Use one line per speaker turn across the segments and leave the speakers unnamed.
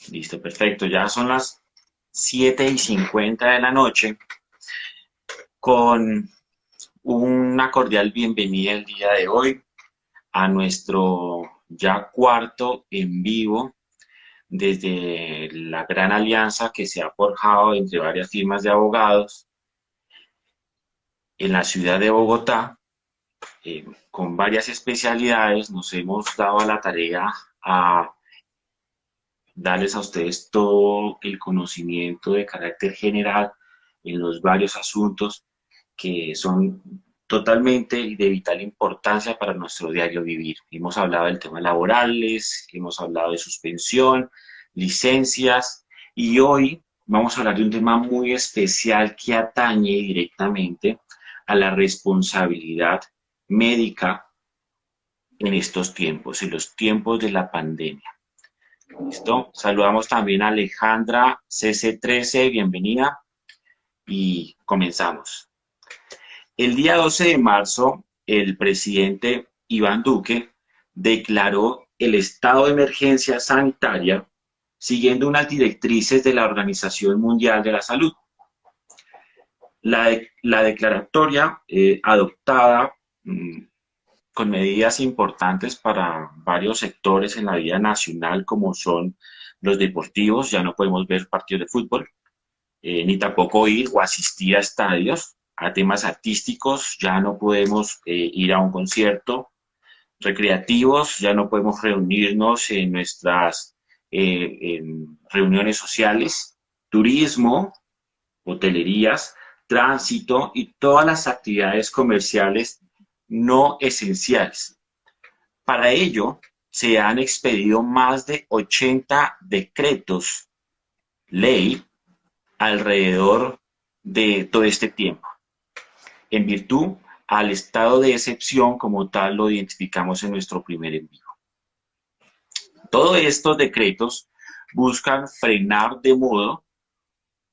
Listo, perfecto. Ya son las 7:50 de la noche con una cordial bienvenida el día de hoy a nuestro ya cuarto en vivo desde la gran alianza que se ha forjado entre varias firmas de abogados en la ciudad de Bogotá. Con varias especialidades nos hemos dado a la tarea a darles a ustedes todo el conocimiento de carácter general en los varios asuntos que son totalmente de vital importancia para nuestro diario vivir. Hemos hablado del tema laborales, hemos hablado de suspensión, licencias, y hoy vamos a hablar de un tema muy especial que atañe directamente a la responsabilidad médica en estos tiempos, en los tiempos de la pandemia. ¿Listo? Saludamos también a Alejandra CC13, bienvenida, y comenzamos. El día 12 de marzo, el presidente Iván Duque declaró el estado de emergencia sanitaria siguiendo unas directrices de la Organización Mundial de la Salud. La declaratoria adoptada con medidas importantes para varios sectores en la vida nacional, como son los deportivos. Ya no podemos ver partidos de fútbol, ni tampoco ir o asistir a estadios. A temas artísticos, ya no podemos ir a un concierto. Recreativos, ya no podemos reunirnos en nuestras en reuniones sociales. Turismo, hotelerías, tránsito y todas las actividades comerciales no esenciales. Para ello, se han expedido más de 80 decretos ley alrededor de todo este tiempo, en virtud al estado de excepción como tal lo identificamos en nuestro primer envío. Todos estos decretos buscan frenar de modo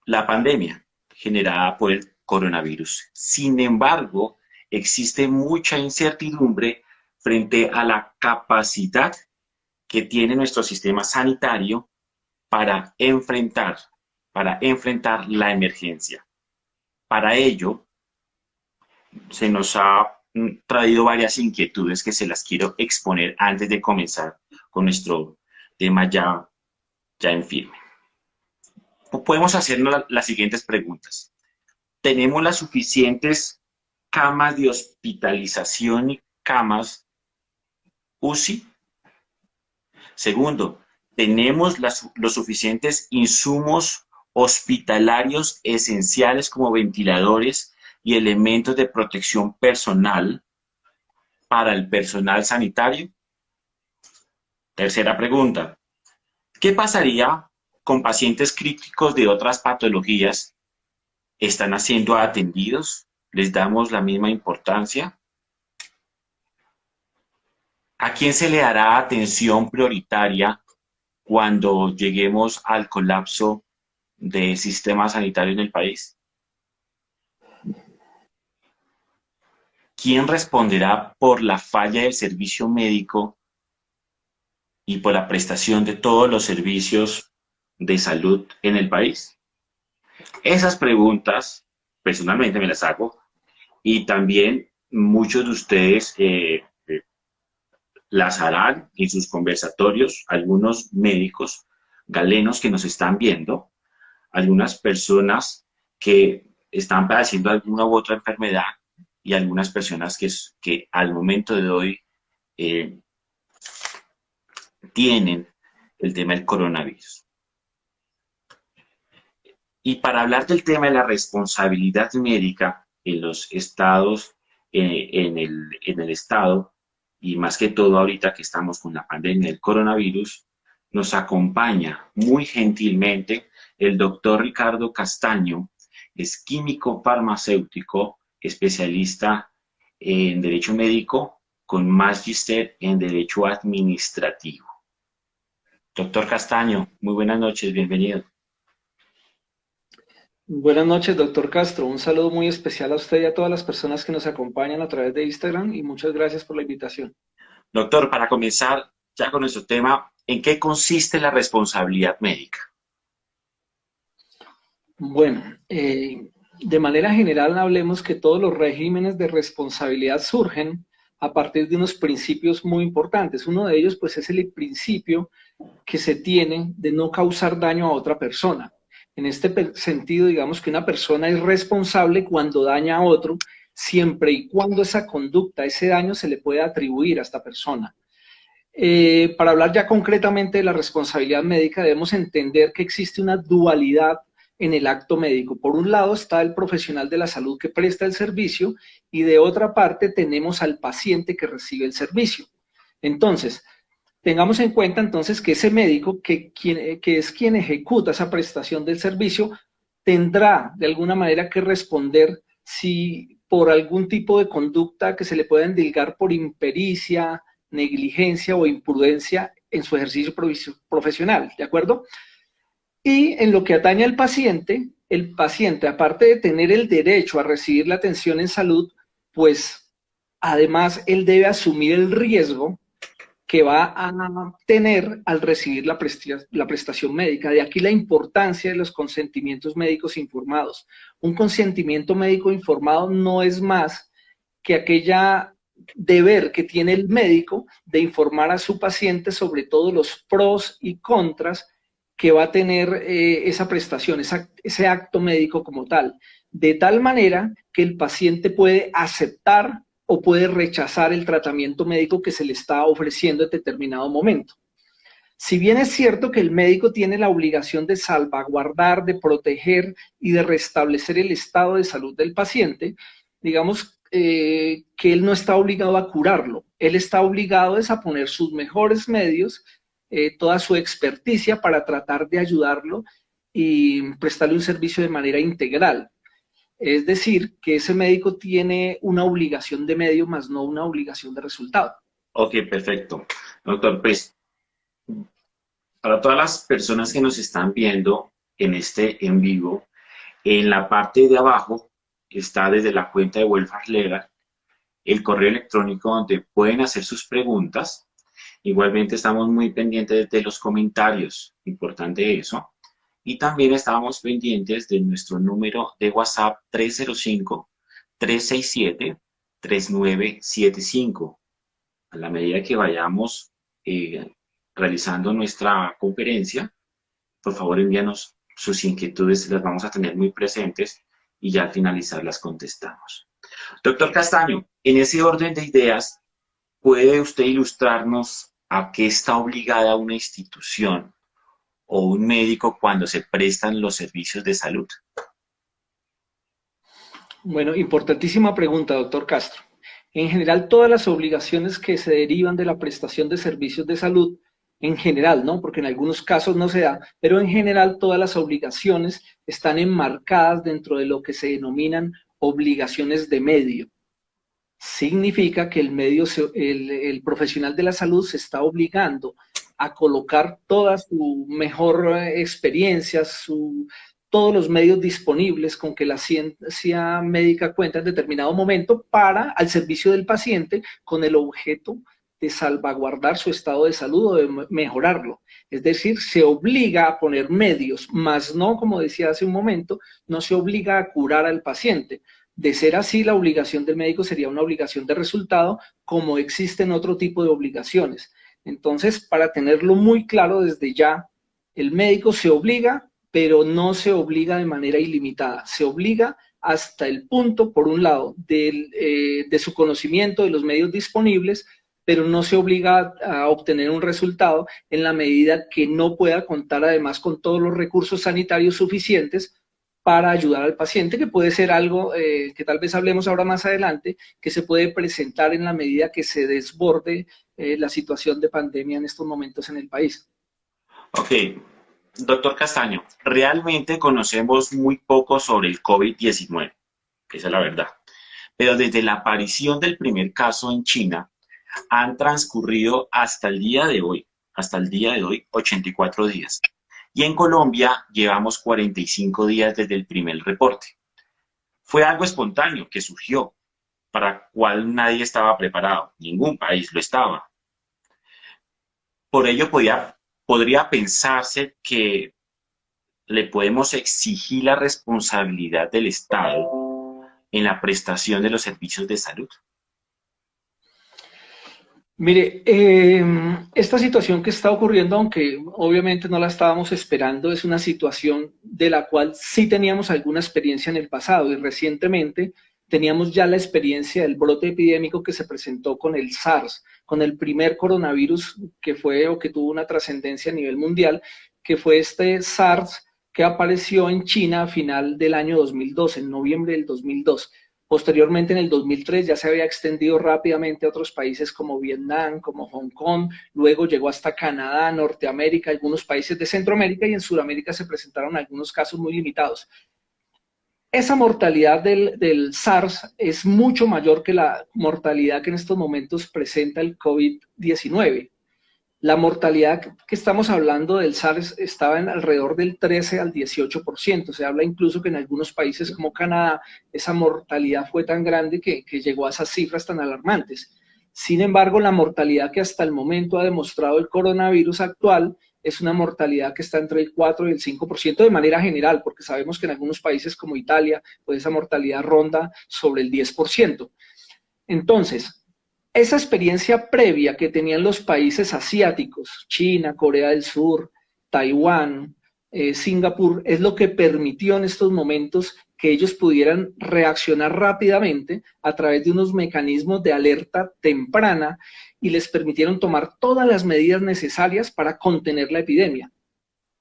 la pandemia generada por el coronavirus. Sin embargo, existe mucha incertidumbre frente a la capacidad que tiene nuestro sistema sanitario para enfrentar, para enfrentar la emergencia. Para ello, se nos ha traído varias inquietudes que se las quiero exponer antes de comenzar con nuestro tema ya en firme. Podemos hacernos las siguientes preguntas. ¿Tenemos las suficientes camas de hospitalización y camas UCI? Segundo, ¿tenemos los suficientes insumos hospitalarios esenciales como ventiladores y elementos de protección personal para el personal sanitario? Tercera pregunta, ¿qué pasaría con pacientes críticos de otras patologías? ¿Están siendo atendidos? ¿Les damos la misma importancia? ¿A quién se le dará atención prioritaria cuando lleguemos al colapso del sistema sanitario en el país? ¿Quién responderá por la falla del servicio médico y por la prestación de todos los servicios de salud en el país? Esas preguntas, personalmente me las hago, y también muchos de ustedes las harán en sus conversatorios, algunos médicos galenos que nos están viendo, algunas personas que están padeciendo alguna u otra enfermedad y algunas personas que al momento de hoy eh, tienen el tema del coronavirus. Y para hablar del tema de la responsabilidad médica en los estados, en el estado, y más que todo ahorita que estamos con la pandemia del coronavirus, nos acompaña muy gentilmente el doctor Ricardo Castaño, es químico farmacéutico, especialista en Derecho Médico, con magíster en Derecho Administrativo. Doctor Castaño, muy buenas noches, bienvenido.
Buenas noches, doctor Castro. Un saludo muy especial a usted y a todas las personas que nos acompañan a través de Instagram y muchas gracias por la invitación.
Doctor, para comenzar ya con nuestro tema, ¿En qué consiste la responsabilidad médica?
Bueno, de manera general hablemos que todos los regímenes de responsabilidad surgen a partir de unos principios muy importantes. Uno de ellos, pues, es el principio que se tiene de no causar daño a otra persona. En este sentido, digamos que una persona es responsable cuando daña a otro, siempre y cuando esa conducta, ese daño se le puede atribuir a esta persona. Para hablar ya concretamente de la responsabilidad médica, debemos entender que existe una dualidad en el acto médico. Por un lado está el profesional de la salud que presta el servicio y de otra parte tenemos al paciente que recibe el servicio. Entonces, tengamos en cuenta entonces que ese médico, que es quien ejecuta esa prestación del servicio, tendrá de alguna manera que responder si por algún tipo de conducta que se le pueda endilgar por impericia, negligencia o imprudencia en su ejercicio profesional, ¿de acuerdo? Y en lo que atañe al paciente, el paciente, aparte de tener el derecho a recibir la atención en salud, pues además él debe asumir el riesgo que va a tener al recibir la prestación médica. De aquí la importancia de los consentimientos médicos informados. Un consentimiento médico informado no es más que aquella deber que tiene el médico de informar a su paciente sobre todos los pros y contras que va a tener esa prestación, ese acto médico como tal, de tal manera que el paciente puede aceptar o puede rechazar el tratamiento médico que se le está ofreciendo en determinado momento. Si bien es cierto que el médico tiene la obligación de salvaguardar, de proteger y de restablecer el estado de salud del paciente, digamos que él no está obligado a curarlo, él está obligado a poner sus mejores medios, toda su experticia para tratar de ayudarlo y prestarle un servicio de manera integral. Es decir, que ese médico tiene una obligación de medio más no una obligación de resultado.
Ok, perfecto. Doctor, pues para todas las personas que nos están viendo en este en vivo, en la parte de abajo está desde la cuenta de Welfare Legal el correo electrónico donde pueden hacer sus preguntas. Igualmente estamos muy pendientes de los comentarios, importante eso. Y también estábamos pendientes de nuestro número de WhatsApp 305-367-3975. A la medida que vayamos realizando nuestra conferencia, por favor envíanos sus inquietudes, las vamos a tener muy presentes y ya al finalizar las contestamos. Doctor Castaño, en ese orden de ideas, ¿puede usted ilustrarnos a qué está obligada una institución o un médico cuando se prestan los servicios de salud?
Bueno, importantísima pregunta, doctor Castro. En general, todas las obligaciones que se derivan de la prestación de servicios de salud, en general, ¿no? Porque en algunos casos no se da, pero en general todas las obligaciones están enmarcadas dentro de lo que se denominan obligaciones de medio. Significa que el profesional de la salud se está obligando a colocar toda su mejor experiencia, todos los medios disponibles con que la ciencia médica cuenta en determinado momento al servicio del paciente con el objeto de salvaguardar su estado de salud o de mejorarlo. Es decir, se obliga a poner medios, más no, como decía hace un momento, no se obliga a curar al paciente. De ser así, la obligación del médico sería una obligación de resultado, como existen otro tipo de obligaciones. Entonces, para tenerlo muy claro desde ya, el médico se obliga, pero no se obliga de manera ilimitada. Se obliga hasta el punto, por un lado, de su conocimiento de los medios disponibles, pero no se obliga a obtener un resultado en la medida que no pueda contar además con todos los recursos sanitarios suficientes para ayudar al paciente, que puede ser algo que tal vez hablemos ahora más adelante, que se puede presentar en la medida que se desborde la situación de pandemia en estos momentos en el país.
Ok, doctor Castaño, realmente conocemos muy poco sobre el COVID-19, esa es la verdad. Pero desde la aparición del primer caso en China, han transcurrido hasta el día de hoy, 84 días. Y en Colombia llevamos 45 días desde el primer reporte. Fue algo espontáneo que surgió, para cual nadie estaba preparado, ningún país lo estaba. Por ello podía podría pensarse que le podemos exigir la responsabilidad del Estado en la prestación de los servicios de salud.
Mire, esta situación que está ocurriendo, aunque obviamente no la estábamos esperando, es una situación de la cual sí teníamos alguna experiencia en el pasado y recientemente teníamos ya la experiencia del brote epidémico que se presentó con el SARS, con el primer coronavirus que fue o que tuvo una trascendencia a nivel mundial, que fue este SARS que apareció en China a final del año 2002, en noviembre del 2002. Posteriormente, en el 2003, ya se había extendido rápidamente a otros países como Vietnam, como Hong Kong, luego llegó hasta Canadá, Norteamérica, algunos países de Centroamérica y en Sudamérica se presentaron algunos casos muy limitados. Esa mortalidad del SARS es mucho mayor que la mortalidad que en estos momentos presenta el COVID-19. La mortalidad que estamos hablando del SARS estaba en alrededor del 13 al 18%. Se habla incluso que en algunos países como Canadá esa mortalidad fue tan grande que llegó a esas cifras tan alarmantes. Sin embargo, la mortalidad que hasta el momento ha demostrado el coronavirus actual es una mortalidad que está entre el 4 y el 5% de manera general, porque sabemos que en algunos países como Italia, pues esa mortalidad ronda sobre el 10%. Entonces, esa experiencia previa que tenían los países asiáticos, China, Corea del Sur, Taiwán, Singapur, es lo que permitió en estos momentos que ellos pudieran reaccionar rápidamente a través de unos mecanismos de alerta temprana y les permitieron tomar todas las medidas necesarias para contener la epidemia,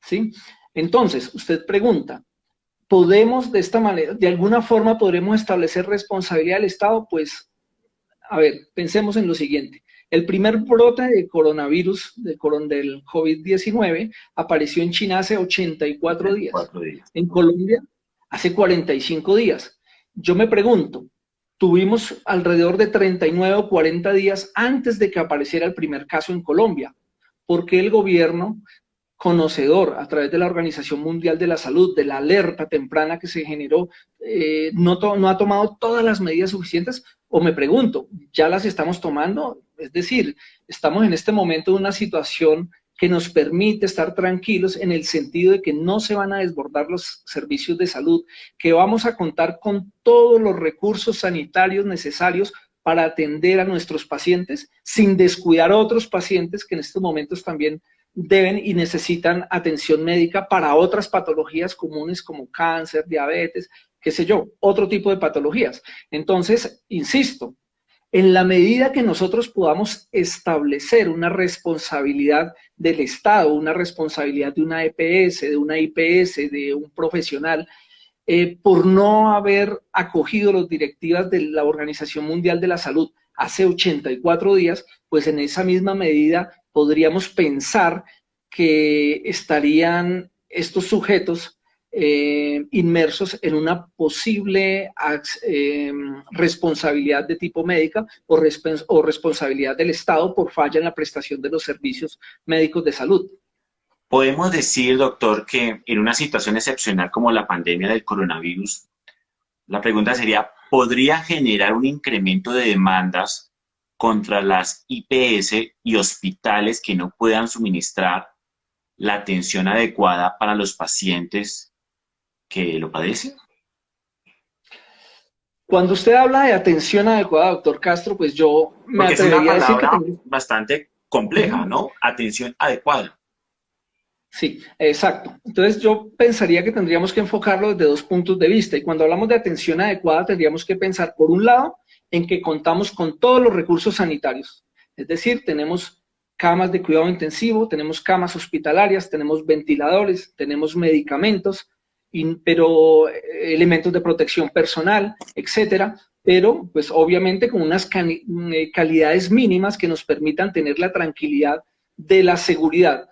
¿sí? Entonces, usted pregunta, ¿podemos de esta manera, de alguna forma podremos establecer responsabilidad del Estado? Pues a ver, pensemos en lo siguiente. El primer brote de coronavirus, del COVID-19, apareció en China hace 84 días.
4 días.
En Colombia, hace 45 días. Yo me pregunto, tuvimos alrededor de 39 o 40 días antes de que apareciera el primer caso en Colombia. ¿Por qué el gobierno, conocedor a través de la Organización Mundial de la Salud, de la alerta temprana que se generó, no ha tomado todas las medidas suficientes? O me pregunto, ¿ya las estamos tomando? Es decir, estamos en este momento en una situación que nos permite estar tranquilos en el sentido de que no se van a desbordar los servicios de salud, que vamos a contar con todos los recursos sanitarios necesarios para atender a nuestros pacientes sin descuidar a otros pacientes que en estos momentos también deben y necesitan atención médica para otras patologías comunes como cáncer, diabetes, qué sé yo, otro tipo de patologías. Entonces, insisto, en la medida que nosotros podamos establecer una responsabilidad del Estado, una responsabilidad de una EPS, de una IPS, de un profesional, por no haber acogido las directivas de la Organización Mundial de la Salud hace 84 días, pues en esa misma medida podríamos pensar que estarían estos sujetos inmersos en una posible responsabilidad de tipo médica o responsabilidad del Estado por falla en la prestación de los servicios médicos de salud.
Podemos decir, doctor, que en una situación excepcional como la pandemia del coronavirus, la pregunta sería, ¿podría generar un incremento de demandas contra las IPS y hospitales que no puedan suministrar la atención adecuada para los pacientes que lo padecen?
Cuando usted habla de atención adecuada, doctor Castro, pues yo me
Porque es una
atrevería a decir que
palabra
tenemos...
bastante compleja, ¿no? Atención adecuada.
Sí, exacto. Entonces yo pensaría que tendríamos que enfocarlo desde dos puntos de vista. Y cuando hablamos de atención adecuada, tendríamos que pensar, por un lado, en que contamos con todos los recursos sanitarios. Es decir, tenemos camas de cuidado intensivo, tenemos camas hospitalarias, tenemos ventiladores, tenemos medicamentos, pero elementos de protección personal, etcétera. Pero, pues obviamente con unas calidades mínimas que nos permitan tener la tranquilidad de la seguridad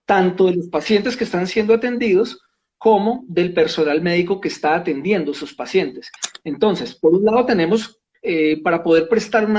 tanto de los pacientes que están siendo atendidos como del personal médico que está atendiendo a sus pacientes. Entonces, por un lado tenemos, para poder prestar un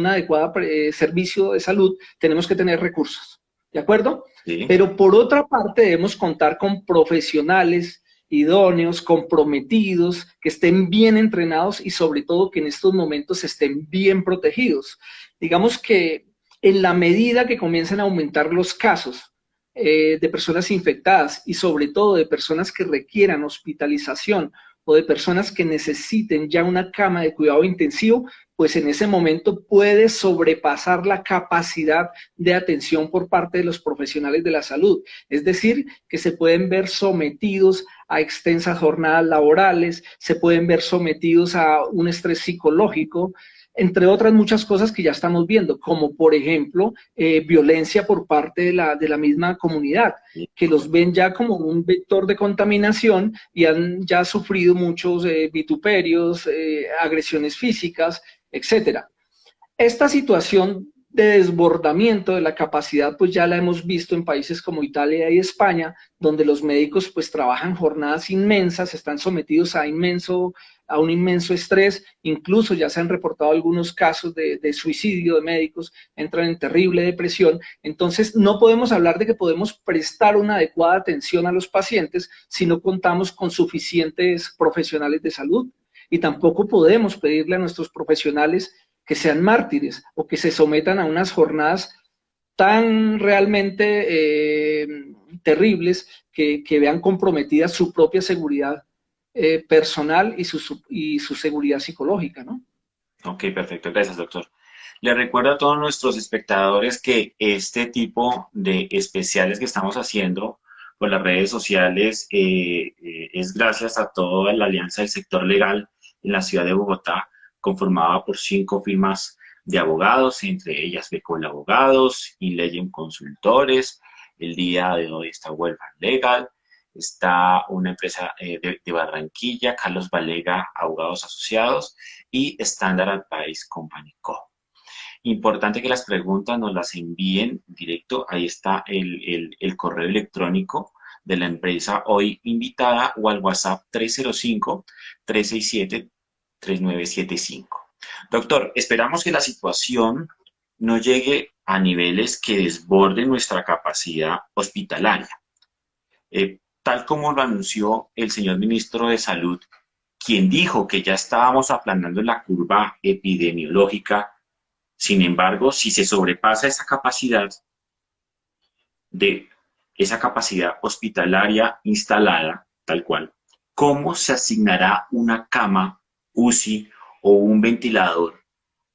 adecuado servicio de salud, tenemos que tener recursos, ¿de acuerdo?
Sí.
Pero por otra parte debemos contar con profesionales idóneos, comprometidos, que estén bien entrenados y sobre todo que en estos momentos estén bien protegidos. Digamos que en la medida que comiencen a aumentar los casos de personas infectadas y sobre todo de personas que requieran hospitalización o de personas que necesiten ya una cama de cuidado intensivo, pues en ese momento puede sobrepasar la capacidad de atención por parte de los profesionales de la salud. Es decir, que se pueden ver sometidos a extensas jornadas laborales, se pueden ver sometidos a un estrés psicológico, entre otras muchas cosas que ya estamos viendo, como por ejemplo violencia por parte de la misma comunidad, que los ven ya como un vector de contaminación y han ya sufrido muchos vituperios, agresiones físicas, etcétera. Esta situación de desbordamiento de la capacidad, pues ya la hemos visto en países como Italia y España, donde los médicos pues trabajan jornadas inmensas, están sometidos a un inmenso estrés, incluso ya se han reportado algunos casos de suicidio de médicos, entran en terrible depresión. Entonces no podemos hablar de que podemos prestar una adecuada atención a los pacientes si no contamos con suficientes profesionales de salud, y tampoco podemos pedirle a nuestros profesionales que sean mártires o que se sometan a unas jornadas tan realmente terribles que vean comprometida su propia seguridad personal y su seguridad psicológica, ¿no?
Ok, perfecto. Gracias, doctor. Le recuerdo a todos nuestros espectadores que este tipo de especiales que estamos haciendo por las redes sociales es gracias a toda la alianza del sector legal en la ciudad de Bogotá, conformada por 5 firmas de abogados, entre ellas Becol Abogados y Legend Consultores. El día de hoy está Welfare Legal, está una empresa de Barranquilla, Carlos Valega Abogados Asociados y Standard Advice Company Co. Importante que las preguntas nos las envíen directo, ahí está el correo electrónico de la empresa hoy invitada o al WhatsApp 305-367-3975. Doctor, esperamos que la situación no llegue a niveles que desborden nuestra capacidad hospitalaria. Tal como lo anunció el señor ministro de Salud, quien dijo que ya estábamos aplanando la curva epidemiológica. Sin embargo, si se sobrepasa esa capacidad hospitalaria instalada, tal cual, ¿cómo se asignará una cama UCI o un ventilador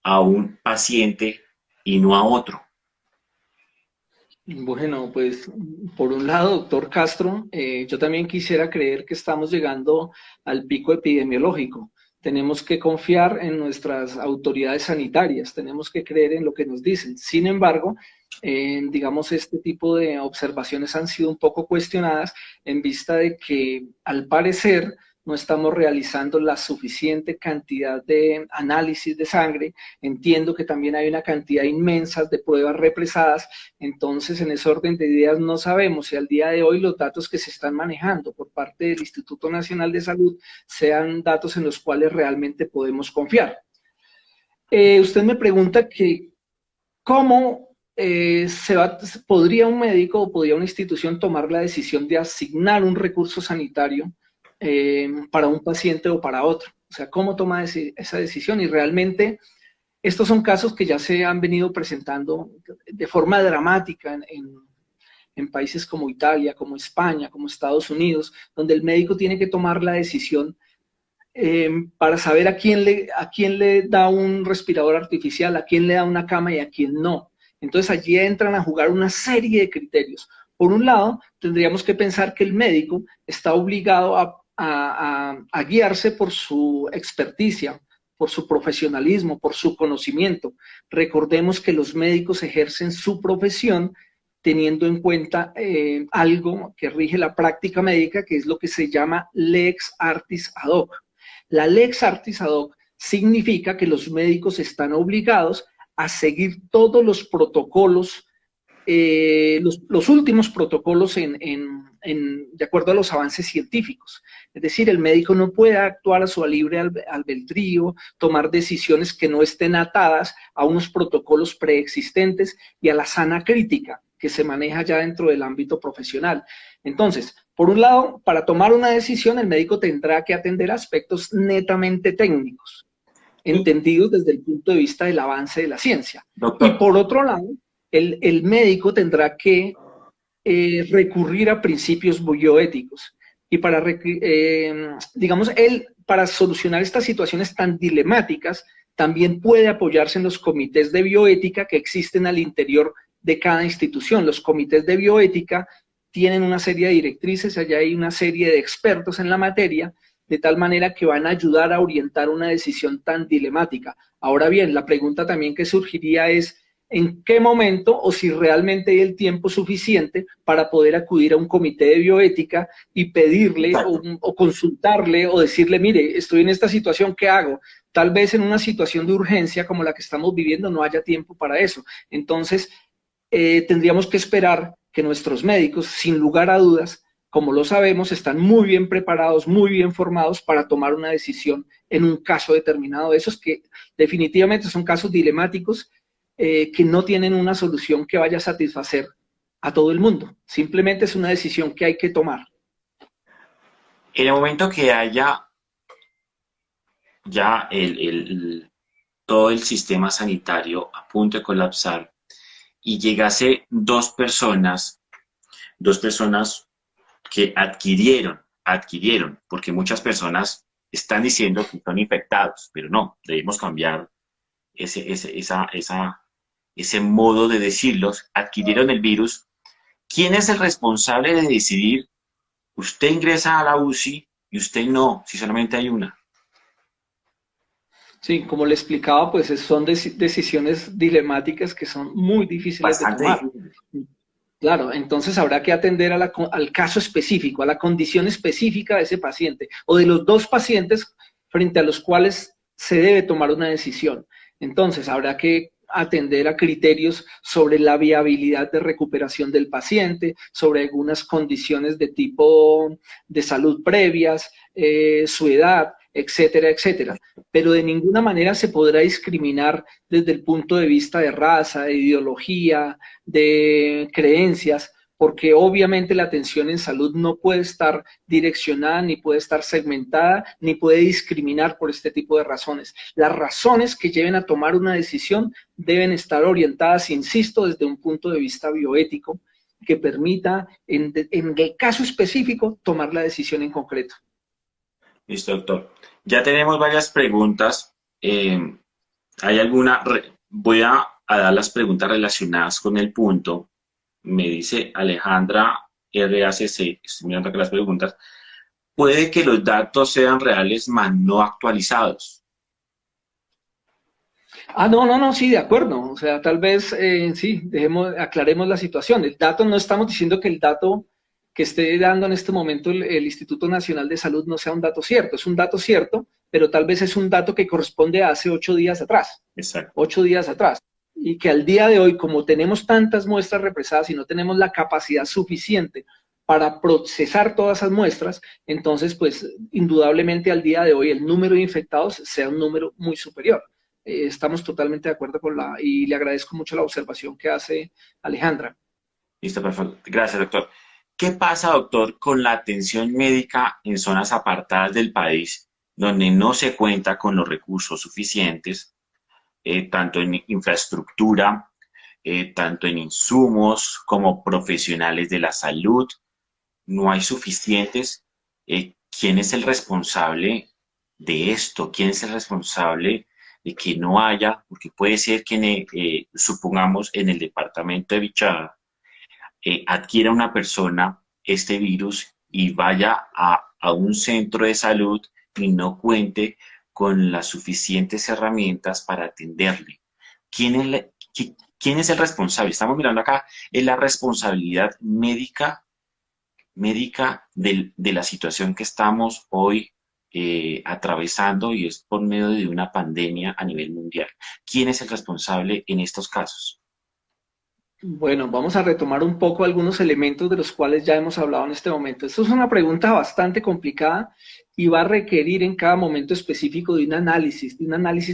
a un paciente y no a otro?
Bueno, pues por un lado, doctor Castro, yo también quisiera creer que estamos llegando al pico epidemiológico. Tenemos que confiar en nuestras autoridades sanitarias, tenemos que creer en lo que nos dicen. Sin embargo, digamos, este tipo de observaciones han sido un poco cuestionadas en vista de que, al parecer, no estamos realizando la suficiente cantidad de análisis de sangre. Entiendo que también hay una cantidad inmensa de pruebas represadas. Entonces, en ese orden de ideas, no sabemos si al día de hoy los datos que se están manejando por parte del Instituto Nacional de Salud sean datos en los cuales realmente podemos confiar. Usted me pregunta que cómo podría un médico o podría una institución tomar la decisión de asignar un recurso sanitario para un paciente o para otro. O sea, cómo toma esa decisión. Y realmente estos son casos que ya se han venido presentando de forma dramática en países como Italia, como España, como Estados Unidos, donde el médico tiene que tomar la decisión para saber a quién le da un respirador artificial, a quién le da una cama y a quién no. Entonces allí entran a jugar una serie de criterios. Por un lado, tendríamos que pensar que el médico está obligado a guiarse por su experticia, por su profesionalismo, por su conocimiento. Recordemos que los médicos ejercen su profesión teniendo en cuenta algo que rige la práctica médica, que es lo que se llama lex artis ad hoc. La lex artis ad hoc significa que los médicos están obligados a seguir todos los protocolos, los últimos protocolos de acuerdo a los avances científicos. Es decir, el médico no puede actuar a su libre albedrío, tomar decisiones que no estén atadas a unos protocolos preexistentes y a la sana crítica que se maneja ya dentro del ámbito profesional. Entonces, por un lado, para tomar una decisión, el médico tendrá que atender aspectos netamente técnicos, entendidos desde el punto de vista del avance de la ciencia.
Doctor,
Y por otro lado, el médico tendrá que recurrir a principios bioéticos. Y digamos, él, para solucionar estas situaciones tan dilemáticas, también puede apoyarse en los comités de bioética que existen al interior de cada institución. Los comités de bioética tienen una serie de directrices, allá hay una serie de expertos en la materia, de tal manera que van a ayudar a orientar una decisión tan dilemática. Ahora bien, la pregunta también que surgiría es, ¿en qué momento o si realmente hay el tiempo suficiente para poder acudir a un comité de bioética y pedirle o consultarle o decirle, mire, estoy en esta situación, ¿qué hago? Tal vez en una situación de urgencia como la que estamos viviendo no haya tiempo para eso. Entonces, tendríamos que esperar que nuestros médicos, sin lugar a dudas, como lo sabemos, están muy bien preparados, muy bien formados para tomar una decisión en un caso determinado. Esos que definitivamente son casos dilemáticos que no tienen una solución que vaya a satisfacer a todo el mundo. Simplemente es una decisión que hay que tomar.
En el momento que haya ya todo el sistema sanitario a punto de colapsar y llegase dos personas que adquirieron, porque muchas personas están diciendo que son infectados, pero no, debemos cambiar ese modo de decirlos, adquirieron el virus. ¿Quién es el responsable de decidir, usted ingresa a la UCI y usted no, si solamente hay una?
Sí, como le explicaba, pues son decisiones dilemáticas que son muy difíciles de
Bastante
tomar.
difícil.
Claro, entonces habrá que atender al caso específico, a la condición específica de ese paciente o de los dos pacientes frente a los cuales se debe tomar una decisión. Entonces habrá que atender a criterios sobre la viabilidad de recuperación del paciente, sobre algunas condiciones de tipo de salud previas, su edad, etcétera, etcétera. Pero de ninguna manera se podrá discriminar desde el punto de vista de raza, de ideología, de creencias, porque obviamente la atención en salud no puede estar direccionada, ni puede estar segmentada, ni puede discriminar por este tipo de razones. Las razones que lleven a tomar una decisión deben estar orientadas, insisto, desde un punto de vista bioético, que permita, en el caso específico, tomar la decisión en concreto.
Listo, doctor. Ya tenemos varias preguntas. ¿Hay alguna? Voy a dar las preguntas relacionadas con el punto. Me dice Alejandra RACC, estoy mirando acá las preguntas. Puede que los datos sean reales, mas no actualizados.
No, sí, de acuerdo. O sea, tal vez sí, aclaremos la situación. El dato, no estamos diciendo que el dato que esté dando en este momento el Instituto Nacional de Salud no sea un dato cierto. Es un dato cierto, pero tal vez es un dato que corresponde a hace 8 días atrás.
Exacto.
8 días atrás. Y que al día de hoy, como tenemos tantas muestras represadas y no tenemos la capacidad suficiente para procesar todas esas muestras, entonces, pues, indudablemente al día de hoy el número de infectados sea un número muy superior. Estamos totalmente de acuerdo y le agradezco mucho la observación que hace Alejandra.
Listo, perfecto. Gracias, doctor. ¿Qué pasa, doctor, con la atención médica en zonas apartadas del país donde no se cuenta con los recursos suficientes, tanto en infraestructura, tanto en insumos como profesionales de la salud? No hay suficientes. ¿Quién es el responsable de esto? ¿Quién es el responsable de que no haya? Porque puede ser que, supongamos, en el departamento de Bichada, adquiera una persona este virus y vaya a un centro de salud y no cuente con las suficientes herramientas para atenderle. ¿Quién es el responsable? Estamos mirando acá, es la responsabilidad médica de la situación que estamos hoy atravesando, y es por medio de una pandemia a nivel mundial. ¿Quién es el responsable en estos casos?
Bueno, vamos a retomar un poco algunos elementos de los cuales ya hemos hablado en este momento. Esto es una pregunta bastante complicada y va a requerir en cada momento específico de un análisis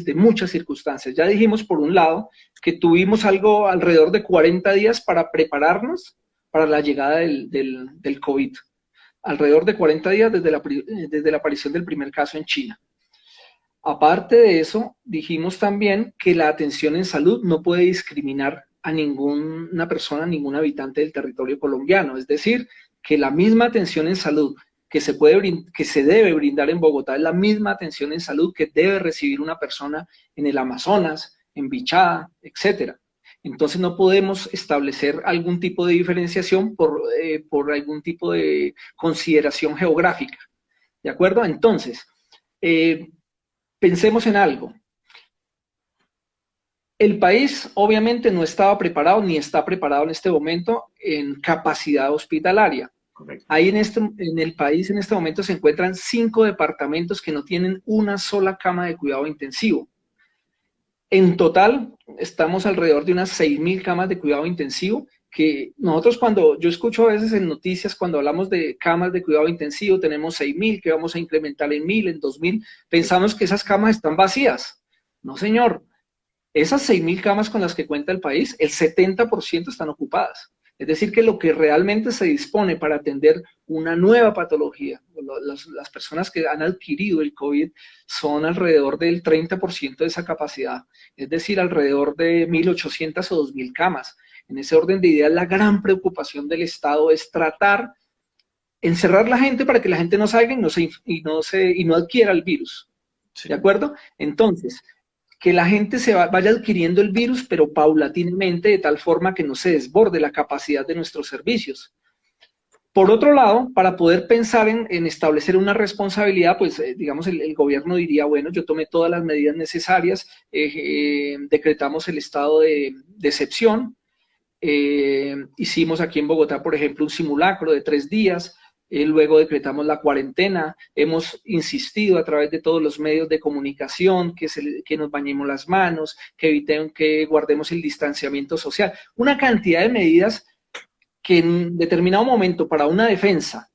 de muchas circunstancias. Ya dijimos, por un lado, que tuvimos algo alrededor de 40 días para prepararnos para la llegada del COVID. Alrededor de 40 días desde la aparición del primer caso en China. Aparte de eso, dijimos también que la atención en salud no puede discriminar a ninguna persona, a ningún habitante del territorio colombiano. Es decir, que la misma atención en salud que se debe brindar en Bogotá es la misma atención en salud que debe recibir una persona en el Amazonas, en Bichada, etcétera. Entonces no podemos establecer algún tipo de diferenciación por algún tipo de consideración geográfica. ¿De acuerdo? Entonces, pensemos en algo. El país obviamente no estaba preparado ni está preparado en este momento en capacidad hospitalaria.
Correcto.
Ahí en el país en este momento se encuentran 5 departamentos que no tienen una sola cama de cuidado intensivo. En total, estamos alrededor de unas 6.000 camas de cuidado intensivo, que nosotros cuando, yo escucho a veces en noticias cuando hablamos de camas de cuidado intensivo, tenemos 6.000, que vamos a incrementar en 1.000, en 2.000, pensamos que esas camas están vacías. No, señor. Esas 6.000 camas con las que cuenta el país, el 70% están ocupadas. Es decir, que lo que realmente se dispone para atender una nueva patología, las personas que han adquirido el COVID son alrededor del 30% de esa capacidad, es decir, alrededor de 1.800 o 2.000 camas. En ese orden de ideas, la gran preocupación del Estado es tratar, encerrar la gente para que la gente no salga y no adquiera el virus.
Sí.
¿De acuerdo? Entonces, que la gente vaya adquiriendo el virus, pero paulatinamente, de tal forma que no se desborde la capacidad de nuestros servicios. Por otro lado, para poder pensar en establecer una responsabilidad, pues digamos el gobierno diría, bueno, yo tomé todas las medidas necesarias, decretamos el estado de excepción, hicimos aquí en Bogotá, por ejemplo, un simulacro de 3 días, luego decretamos la cuarentena, hemos insistido a través de todos los medios de comunicación que nos bañemos las manos, que guardemos el distanciamiento social, una cantidad de medidas que en determinado momento para una defensa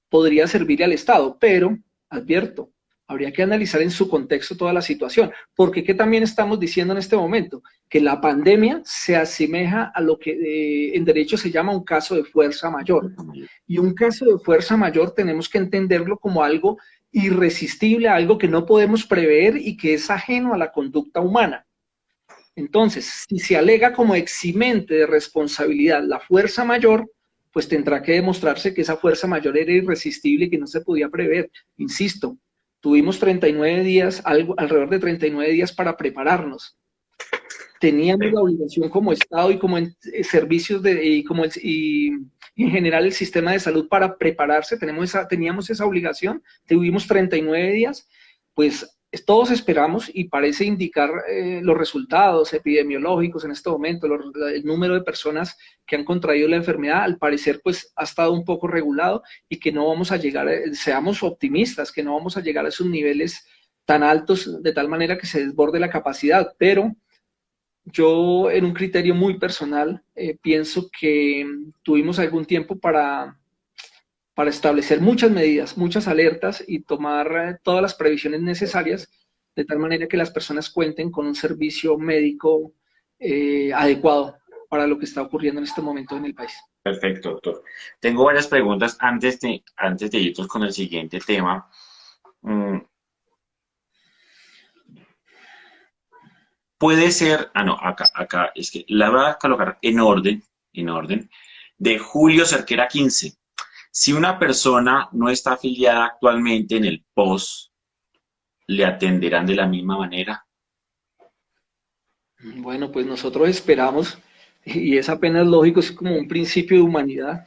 podría servirle al Estado, pero, advierto, habría que analizar en su contexto toda la situación, porque ¿qué también estamos diciendo en este momento? Que la pandemia se asemeja a lo que en derecho se llama un caso de fuerza mayor. Y un caso de fuerza mayor tenemos que entenderlo como algo irresistible, algo que no podemos prever y que es ajeno a la conducta humana. Entonces, si se alega como eximente de responsabilidad la fuerza mayor, pues tendrá que demostrarse que esa fuerza mayor era irresistible y que no se podía prever. Insisto, tuvimos 39 días, alrededor de 39 días para prepararnos. Teníamos la obligación como Estado y como servicios y en general el sistema de salud para prepararse, teníamos esa obligación, tuvimos 39 días, pues todos esperamos y parece indicar los resultados epidemiológicos en este momento, el número de personas que han contraído la enfermedad, al parecer pues ha estado un poco regulado y que no vamos a llegar, seamos optimistas, que no vamos a llegar a esos niveles tan altos de tal manera que se desborde la capacidad, pero yo en un criterio muy personal pienso que tuvimos algún tiempo para establecer muchas medidas, muchas alertas y tomar todas las previsiones necesarias de tal manera que las personas cuenten con un servicio médico adecuado para lo que está ocurriendo en este momento en el país.
Perfecto, doctor. Tengo varias preguntas antes de irnos con el siguiente tema. Puede ser, no, acá, es que la voy a colocar en orden, de Julio Cerquera 15. Si una persona no está afiliada actualmente en el POS, ¿le atenderán de la misma manera?
Bueno, pues nosotros esperamos, y es apenas lógico, es como un principio de humanidad,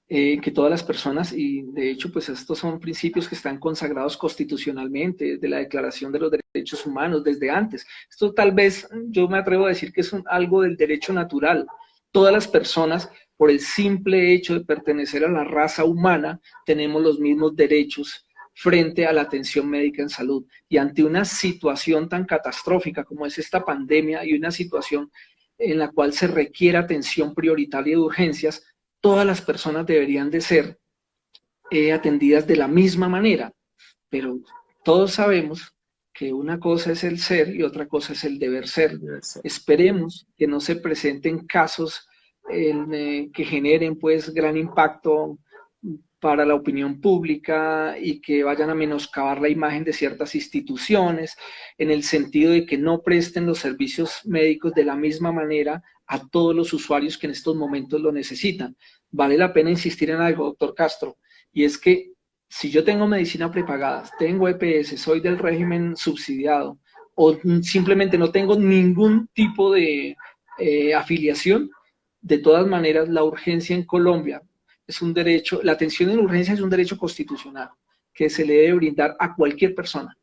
que todas las personas, y de hecho pues estos son principios que están consagrados constitucionalmente, de la Declaración de los Derechos Humanos desde antes. Esto tal vez yo me atrevo a decir que es algo del derecho natural. Todas las personas, por el simple hecho de pertenecer a la raza humana, tenemos los mismos derechos frente a la atención médica en salud. Y ante una situación tan catastrófica como es esta pandemia y una situación en la cual se requiere atención prioritaria de urgencias, todas las personas deberían de ser atendidas de la misma manera, pero todos sabemos que una cosa es el ser y otra cosa es el deber ser. Esperemos que no se presenten casos que generen pues gran impacto para la opinión pública y que vayan a menoscabar la imagen de ciertas instituciones, en el sentido de que no presten los servicios médicos de la misma manera a todos los usuarios que en estos momentos lo necesitan. Vale la pena insistir en algo, doctor Castro, y es que si yo tengo medicina prepagada, tengo EPS, soy del régimen subsidiado, o simplemente no tengo ningún tipo de afiliación, de todas maneras la urgencia en Colombia es un derecho, la atención en urgencia es un derecho constitucional que se le debe brindar a cualquier persona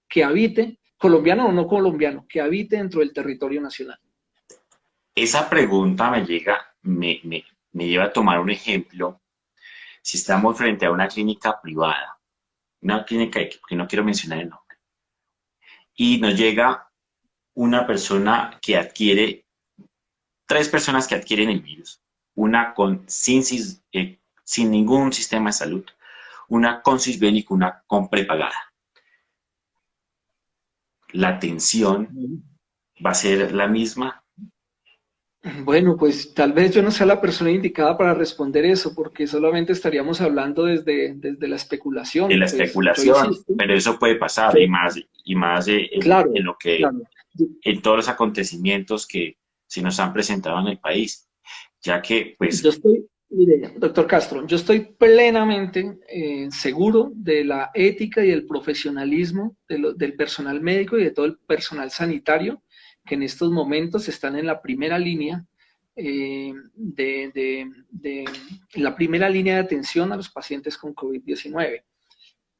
que habite, colombiano o no colombiano, que habite dentro del territorio nacional.
Esa pregunta me lleva a tomar un ejemplo. Si estamos frente a una clínica privada, una clínica que no quiero mencionar el nombre, y nos llega una persona que adquiere, tres personas que adquieren el virus, una sin ningún sistema de salud, una con sisbénico, una con prepagada. La atención va a ser la misma.
Bueno, pues tal vez yo no sea la persona indicada para responder eso, porque solamente estaríamos hablando desde la
De
especulación.
la
Pues yo
especulación,
insisto,
pero eso puede pasar,
yo,
y más
claro,
en lo que,
claro.
en todos los acontecimientos que se nos han presentado en el país, ya que,
Yo
pues,
estoy, mire, doctor Castro, yo estoy plenamente seguro de la ética y el profesionalismo del personal médico y de todo el personal sanitario que en estos momentos están en la primera línea en la primera línea de atención a los pacientes con COVID-19.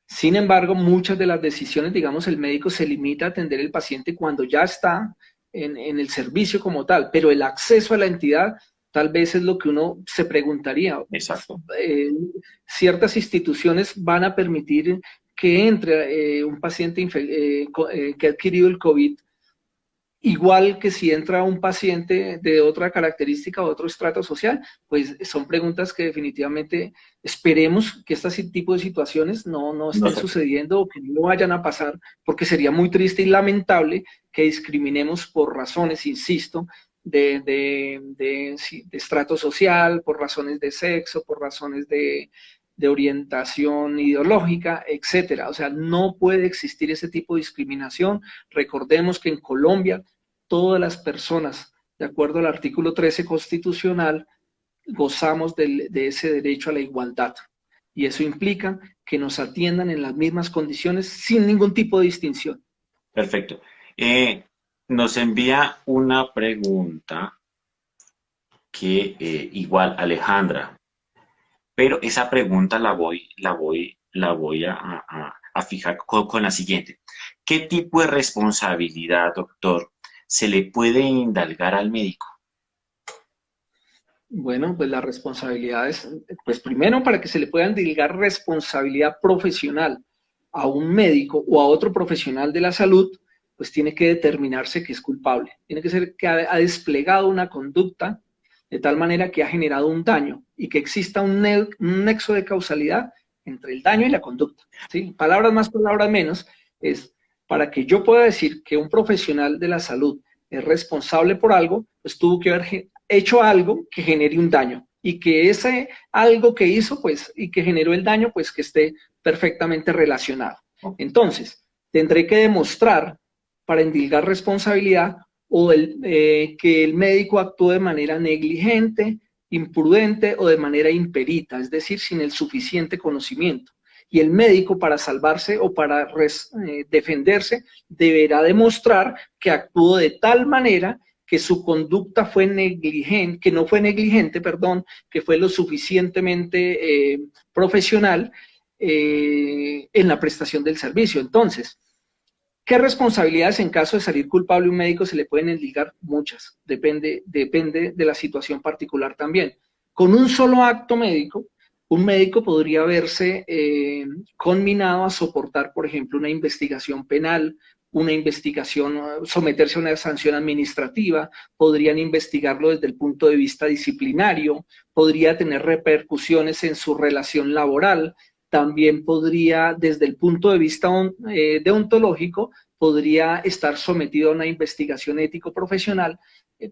Sin embargo, muchas de las decisiones, digamos, el médico se limita a atender el paciente cuando ya está en el servicio como tal, pero el acceso a la entidad tal vez es lo que uno se preguntaría.
exacto.
Ciertas instituciones van a permitir que entre un paciente que ha adquirido el COVID, igual que si entra un paciente de otra característica o otro estrato social, pues son preguntas que definitivamente esperemos que este tipo de situaciones no
No
estén
sé.
sucediendo o que no vayan a pasar, porque sería muy triste y lamentable que discriminemos por razones, insisto, de estrato social, por razones de sexo, por razones de orientación ideológica, etcétera. O sea, no puede existir ese tipo de discriminación. Recordemos que en Colombia todas las personas, de acuerdo al artículo 13 constitucional, gozamos de ese derecho a la igualdad. Y eso implica que nos atiendan en las mismas condiciones sin ningún tipo de distinción.
Perfecto. Nos envía una pregunta que igual Alejandra, pero esa pregunta la voy a fijar con la siguiente. ¿Qué tipo de responsabilidad, doctor, se le puede indalgar al médico?
Bueno, pues las responsabilidades, pues primero para que se le puedan delegar responsabilidad profesional a un médico o a otro profesional de la salud, pues tiene que determinarse que es culpable. Tiene que ser que ha desplegado una conducta de tal manera que ha generado un daño y que exista un nexo de causalidad entre el daño y la conducta. ¿Sí? Palabras más, palabras menos, es para que yo pueda decir que un profesional de la salud es responsable por algo, pues tuvo que haber hecho algo que genere un daño y que ese algo que hizo, pues, y que generó el daño, pues que esté perfectamente relacionado. Entonces, tendré que demostrar para endilgar responsabilidad o que el médico actuó de manera negligente, imprudente o de manera imperita, es decir, sin el suficiente conocimiento. Y el médico, para salvarse o para defenderse, deberá demostrar que actuó de tal manera que su conducta fue negligente, que no fue negligente, perdón, que fue lo suficientemente profesional en la prestación del servicio. Entonces, ¿qué responsabilidades en caso de salir culpable un médico se le pueden endilgar? Muchas, depende de la situación particular también. Con un solo acto médico, un médico podría verse conminado a soportar, por ejemplo, una investigación penal, una investigación, someterse a una sanción administrativa, podrían investigarlo desde el punto de vista disciplinario, podría tener repercusiones en su relación laboral, también podría, desde el punto de vista deontológico, podría estar sometido a una investigación ético-profesional,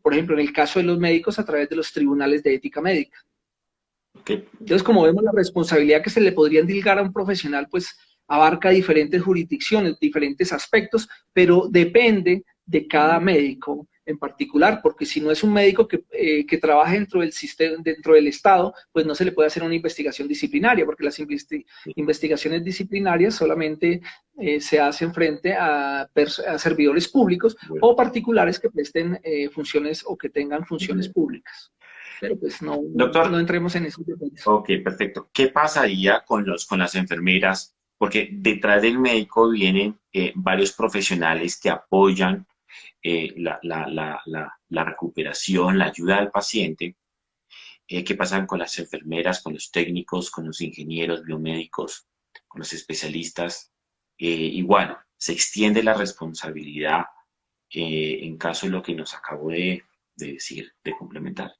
por ejemplo, en el caso de los médicos, a través de los tribunales de ética médica.
Okay.
Entonces, como vemos, la responsabilidad que se le podría endilgar a un profesional, pues abarca diferentes jurisdicciones, diferentes aspectos, pero depende de cada médico en particular, porque si no es un médico que trabaje dentro del sistema, dentro del Estado, pues no se le puede hacer una investigación disciplinaria, porque las investigaciones disciplinarias solamente se hacen frente a servidores públicos
Bueno,
o particulares que presten funciones o que tengan funciones públicas. Pero pues no
doctor,
entremos en esos detalles.
ok, perfecto. ¿Qué pasaría con con las enfermeras? Porque detrás del médico vienen varios profesionales que apoyan la recuperación, la ayuda al paciente. ¿Qué pasa con las enfermeras, con los técnicos, con los ingenieros biomédicos, con los especialistas? Igual, se extiende la responsabilidad en caso de lo que nos acabo de decir, de complementar.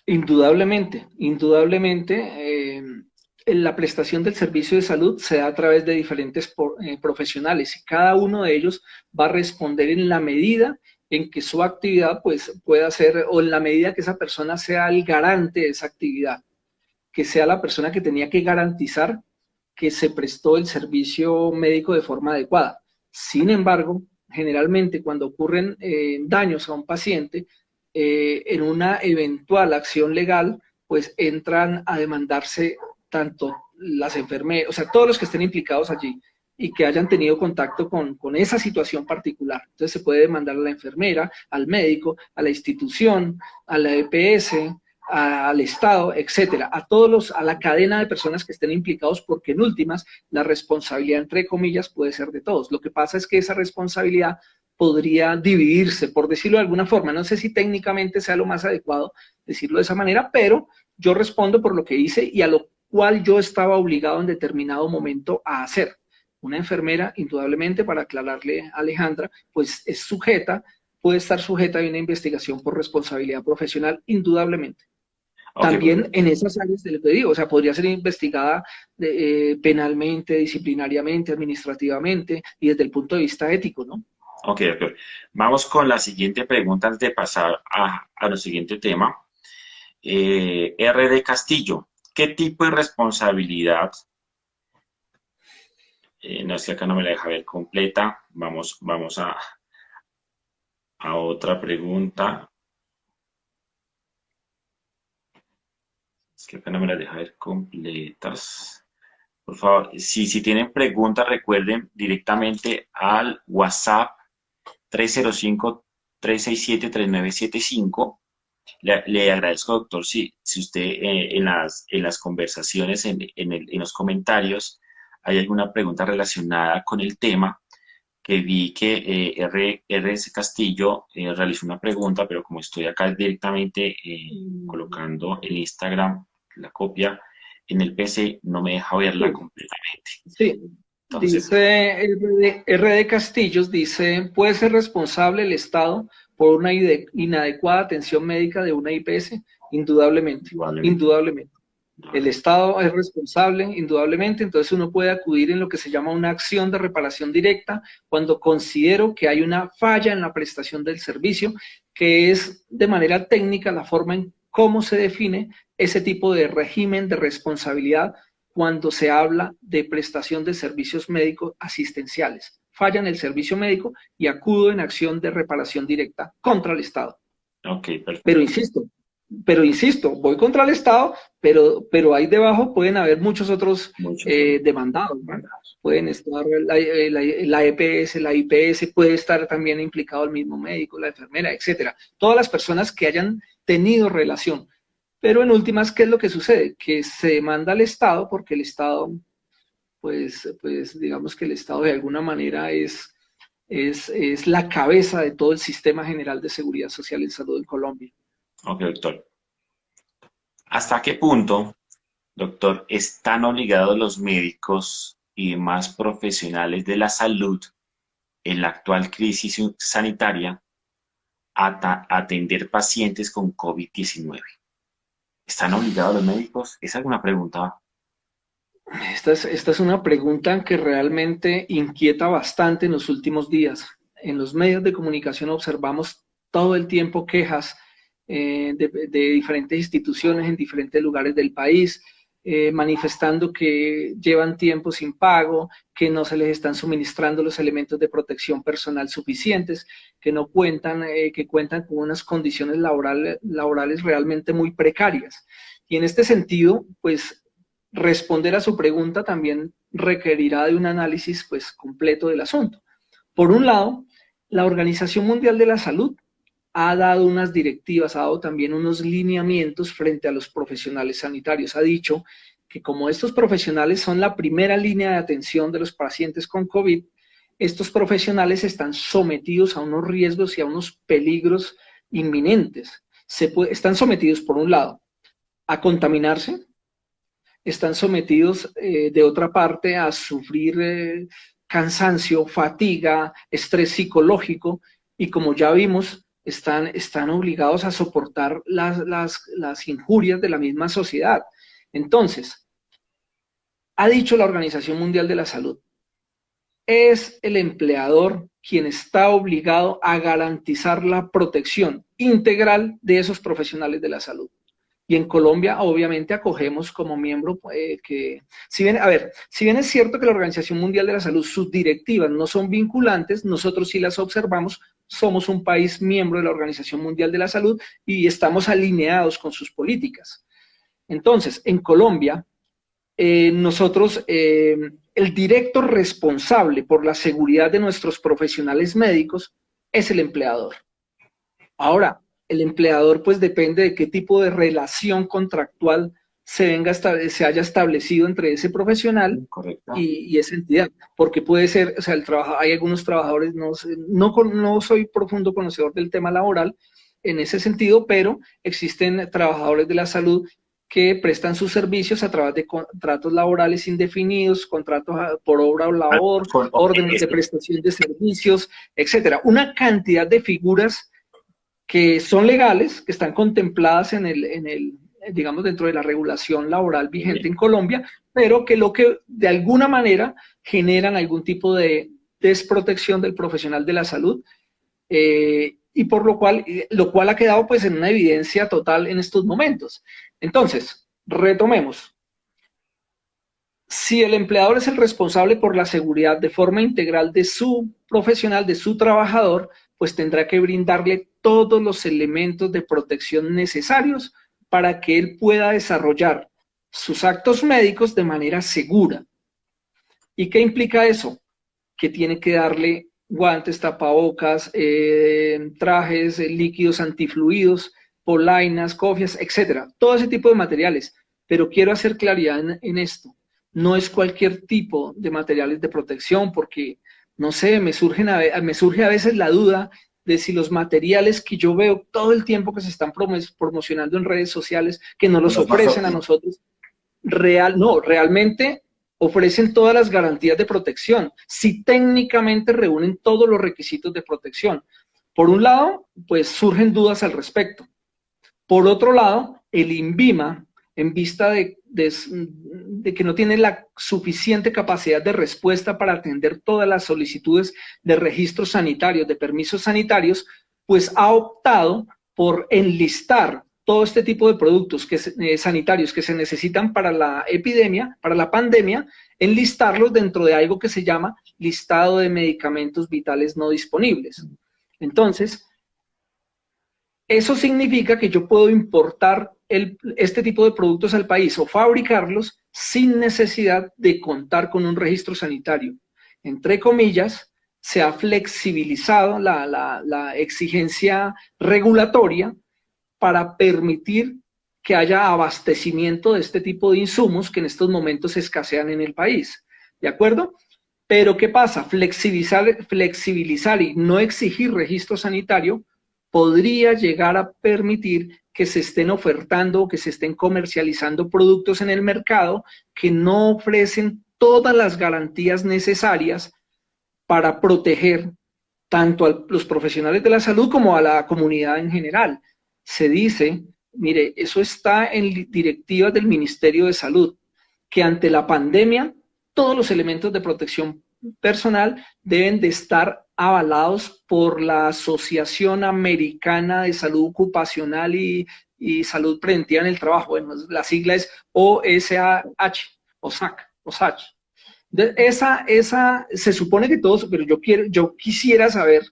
Indudablemente, indudablemente, la prestación del servicio de salud se da a través de diferentes profesionales y cada uno de ellos va a responder en la medida en que su actividad pues, pueda ser, o en la medida que esa persona sea el garante de esa actividad, que sea la persona que tenía que garantizar que se prestó el servicio médico de forma adecuada. Sin embargo, generalmente cuando ocurren daños a un paciente, en una eventual acción legal, pues entran a demandarse tanto las enfermeras, o sea, todos los que estén implicados allí y que hayan tenido contacto con esa situación particular. Entonces se puede demandar a la enfermera, al médico, a la institución, a la EPS, al Estado, etcétera, a la cadena de personas que estén implicados, porque en últimas la responsabilidad, entre comillas, puede ser de todos. Lo que pasa es que esa responsabilidad podría dividirse, por decirlo de alguna forma. No sé si técnicamente sea lo más adecuado decirlo de esa manera, pero yo respondo por lo que hice y a lo cual yo estaba obligado en determinado momento a hacer. Una enfermera, indudablemente, para aclararle a Alejandra, pues es sujeta, puede estar sujeta a una investigación por responsabilidad profesional, indudablemente.
Ok,
También en esas áreas de lo que digo, o sea, podría ser investigada penalmente, disciplinariamente, administrativamente y desde el punto de vista ético, ¿no?
ok, doctor. Vamos con la siguiente pregunta antes de pasar a nuestro siguiente tema. RD Castillo, ¿qué tipo de responsabilidad? No es que acá no me la deja ver completa. Vamos a otra pregunta. Es que acá no me la deja ver completas. Por favor, si tienen preguntas, recuerden directamente al WhatsApp 305-367-3975. Le agradezco, doctor, si usted en las conversaciones, en los comentarios, hay alguna pregunta relacionada con el tema, que vi que RS Castillo realizó una pregunta, pero como estoy acá directamente colocando el Instagram, la copia, en el PC, no me deja verla
Sí,
completamente.
sí.
Entonces,
Dice RD Castillos, dice, ¿puede ser responsable el Estado por una inadecuada atención médica de una IPS? Indudablemente,
probablemente.
indudablemente. El Estado es responsable, indudablemente, entonces uno puede acudir en lo que se llama una acción de reparación directa cuando considero que hay una falla en la prestación del servicio, que es de manera técnica la forma en cómo se define ese tipo de régimen de responsabilidad cuando se habla de prestación de servicios médicos asistenciales. Falla en el servicio médico y acudo en acción de reparación directa contra el Estado.
Ok,
Pero
perfecto.
insisto, voy contra el Estado, pero ahí debajo pueden haber muchos otros
Muchos otros
demandados, ¿no?
mandados.
Pueden estar la EPS, la IPS, puede estar también implicado el mismo médico, la enfermera, etcétera. Todas las personas que hayan tenido relación. Pero en últimas, ¿qué es lo que sucede? Que se demanda al Estado porque el Estado, pues digamos que el Estado de alguna manera es la cabeza de todo el sistema general de seguridad social en salud en Colombia.
Ok, doctor. ¿Hasta qué punto, doctor, están obligados los médicos y demás profesionales de la salud en la actual crisis sanitaria a atender pacientes con COVID-19? ¿Están obligados los médicos? ¿Es alguna pregunta?
Esta es una pregunta que realmente inquieta bastante en los últimos días. En los medios de comunicación observamos todo el tiempo quejas de diferentes instituciones en diferentes lugares del país. manifestando que llevan tiempo sin pago, que no se les están suministrando los elementos de protección personal suficientes, que no cuentan, que cuentan con unas condiciones laborales realmente muy precarias. Y en este sentido, pues, responder a su pregunta también requerirá de un análisis, pues, completo del asunto. Por un lado, la Organización Mundial de la Salud ha dado unas directivas, ha dado también unos lineamientos frente a los profesionales sanitarios. Ha dicho que como estos profesionales son la primera línea de atención de los pacientes con COVID, estos profesionales están sometidos a unos riesgos y a unos peligros inminentes. Están sometidos, por un lado, a contaminarse, están sometidos, de otra parte, a sufrir cansancio, fatiga, estrés psicológico, y como ya vimos, están obligados a soportar las injurias de la misma sociedad. Entonces, ha dicho la Organización Mundial de la Salud, es el empleador quien está obligado a garantizar la protección integral de esos profesionales de la salud. Y en Colombia, obviamente, acogemos como miembro que, si bien es cierto que la Organización Mundial de la Salud, sus directivas no son vinculantes, nosotros sí las observamos, somos un país miembro de la Organización Mundial de la Salud y estamos alineados con sus políticas. Entonces, en Colombia, nosotros, el directo responsable por la seguridad de nuestros profesionales médicos es el empleador. Ahora, el empleador pues depende de qué tipo de relación contractual se haya establecido entre ese profesional y esa entidad, porque puede ser, o sea, hay algunos trabajadores, no soy profundo conocedor del tema laboral en ese sentido, pero existen trabajadores de la salud que prestan sus servicios a través de contratos laborales indefinidos, contratos por obra o labor, órdenes de prestación de servicios, etcétera. Una cantidad de figuras que son legales, que están contempladas digamos, dentro de la regulación laboral vigente en Colombia, pero que de alguna manera generan algún tipo de desprotección del profesional de la salud, y por lo cual ha quedado pues en una evidencia total en estos momentos. Entonces, retomemos. Si el empleador es el responsable por la seguridad de forma integral de su profesional, de su trabajador, pues tendrá que brindarle todos los elementos de protección necesarios para que él pueda desarrollar sus actos médicos de manera segura. ¿Y qué implica eso? Que tiene que darle guantes, tapabocas, trajes, líquidos antifluidos, polainas, cofias, etcétera. Todo ese tipo de materiales. Pero quiero hacer claridad en esto. No es cualquier tipo de materiales de protección, porque, no sé, me surge a veces la duda de si los materiales que yo veo todo el tiempo que se están promocionando en redes sociales, que nos los ofrecen a nosotros, realmente ofrecen todas las garantías de protección, si técnicamente reúnen todos los requisitos de protección. Por un lado, pues surgen dudas al respecto. Por otro lado, el INVIMA, en vista de que no tiene la suficiente capacidad de respuesta para atender todas las solicitudes de registros sanitarios, de permisos sanitarios, pues ha optado por enlistar todo este tipo de productos sanitarios que se necesitan para la epidemia, para la pandemia, enlistarlos dentro de algo que se llama listado de medicamentos vitales no disponibles. Entonces, eso significa que yo puedo importar este tipo de productos al país o fabricarlos sin necesidad de contar con un registro sanitario. Entre comillas, se ha flexibilizado la exigencia regulatoria para permitir que haya abastecimiento de este tipo de insumos que en estos momentos escasean en el país. ¿De acuerdo? Pero ¿qué pasa? Flexibilizar y no exigir registro sanitario podría llegar a permitir que se estén ofertando o que se estén comercializando productos en el mercado que no ofrecen todas las garantías necesarias para proteger tanto a los profesionales de la salud como a la comunidad en general. Se dice, mire, eso está en directivas del Ministerio de Salud, que ante la pandemia todos los elementos de protección personal deben de estar avalados por la Asociación Americana de Salud Ocupacional y y salud preventiva en el trabajo. Bueno, la sigla es OSH, OSAH. Esa se supone que todos, pero yo quisiera saber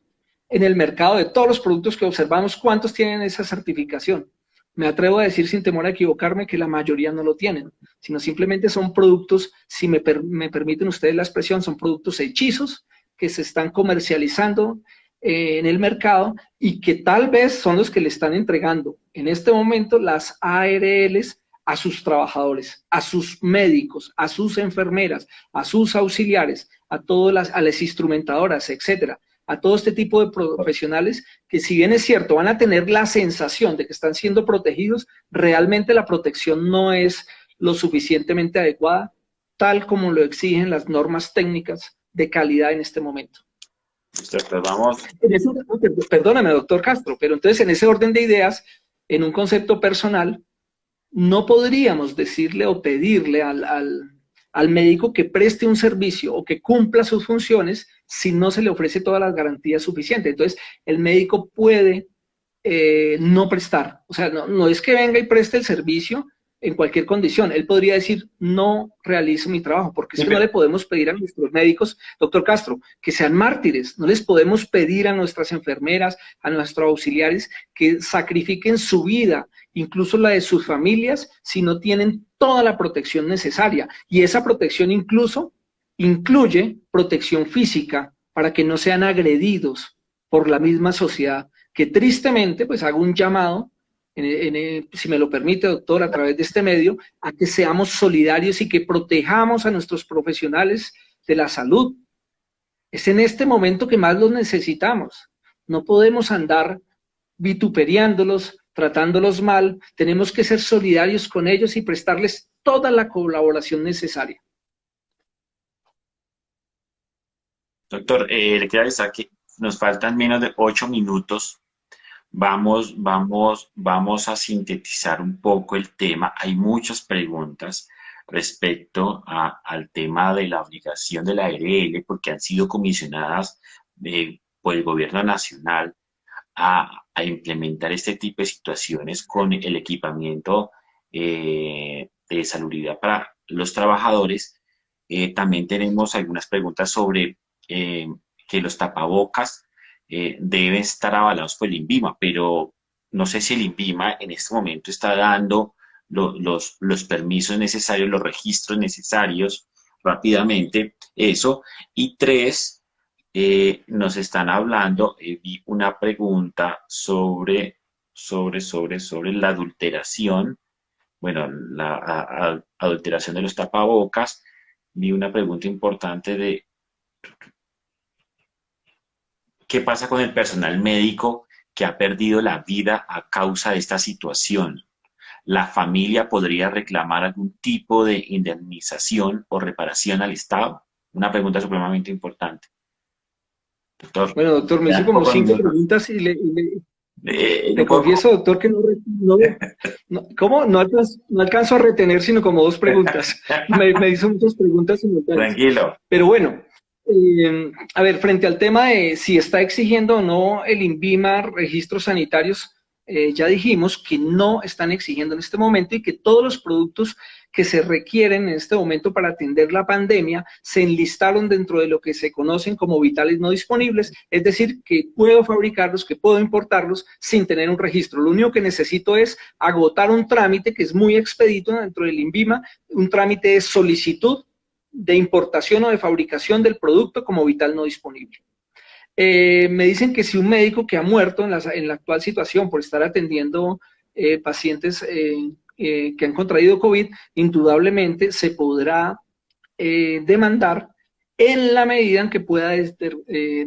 en el mercado de todos los productos que observamos, ¿cuántos tienen esa certificación? Me atrevo a decir sin temor a equivocarme que la mayoría no lo tienen, sino simplemente son productos, si me permiten ustedes la expresión, son productos hechizos que se están comercializando en el mercado y que tal vez son los que le están entregando en este momento las ARLs a sus trabajadores, a sus médicos, a sus enfermeras, a sus auxiliares, a las instrumentadoras, etcétera, a todo este tipo de profesionales que, si bien es cierto, van a tener la sensación de que están siendo protegidos, realmente la protección no es lo suficientemente adecuada, tal como lo exigen las normas técnicas de calidad en este momento.
Entonces, vamos.
Perdóname, doctor Castro, pero entonces en ese orden de ideas, en un concepto personal, no podríamos decirle o pedirle al médico que preste un servicio o que cumpla sus funciones si no se le ofrece todas las garantías suficientes. Entonces, el médico puede no prestar. O sea, no es que venga y preste el servicio en cualquier condición. Él podría decir, no realizo mi trabajo, porque es que no le podemos pedir a nuestros médicos, doctor Castro, que sean mártires. No les podemos pedir a nuestras enfermeras, a nuestros auxiliares, que sacrifiquen su vida, incluso la de sus familias, si no tienen toda la protección necesaria. Y esa protección incluso incluye protección física para que no sean agredidos por la misma sociedad, que tristemente, pues hago un llamado, si me lo permite, doctor, a través de este medio, a que seamos solidarios y que protejamos a nuestros profesionales de la salud. Es en este momento que más los necesitamos. No podemos andar vituperiándolos, tratándolos mal. Tenemos que ser solidarios con ellos y prestarles toda la colaboración necesaria.
Doctor, le quiero avisar que nos faltan menos de 8 minutos. Vamos a sintetizar un poco el tema. Hay muchas preguntas respecto al tema de la obligación de la ARL, porque han sido comisionadas por el gobierno nacional a implementar este tipo de situaciones con el equipamiento de salubridad para los trabajadores. También tenemos algunas preguntas sobre que los tapabocas deben estar avalados por el INVIMA, pero no sé si el INVIMA en este momento está dando los permisos necesarios, los registros necesarios rápidamente, eso. Y tres, nos están hablando, vi una pregunta sobre la adulteración, bueno, la adulteración de los tapabocas. Vi una pregunta importante de ¿qué pasa con el personal médico que ha perdido la vida a causa de esta situación? ¿La familia podría reclamar algún tipo de indemnización o reparación al Estado? Una pregunta supremamente importante. Doctor,
bueno, doctor, me hizo como 5 preguntas y le confieso, doctor, que ¿cómo? No alcanzo a retener, sino como 2 preguntas. Me hizo muchas preguntas simultáneas.
Tranquilo.
Pero bueno, a ver, frente al tema de si está exigiendo o no el INVIMA registros sanitarios, ya dijimos que no están exigiendo en este momento y que todos los productos que se requieren en este momento para atender la pandemia se enlistaron dentro de lo que se conocen como vitales no disponibles, es decir, que puedo fabricarlos, que puedo importarlos sin tener un registro. Lo único que necesito es agotar un trámite que es muy expedito dentro del INVIMA, un trámite de solicitud de importación o de fabricación del producto como vital no disponible. Me dicen que si un médico que ha muerto en la actual situación por estar atendiendo pacientes que han contraído COVID, indudablemente se podrá demandar en la medida en que pueda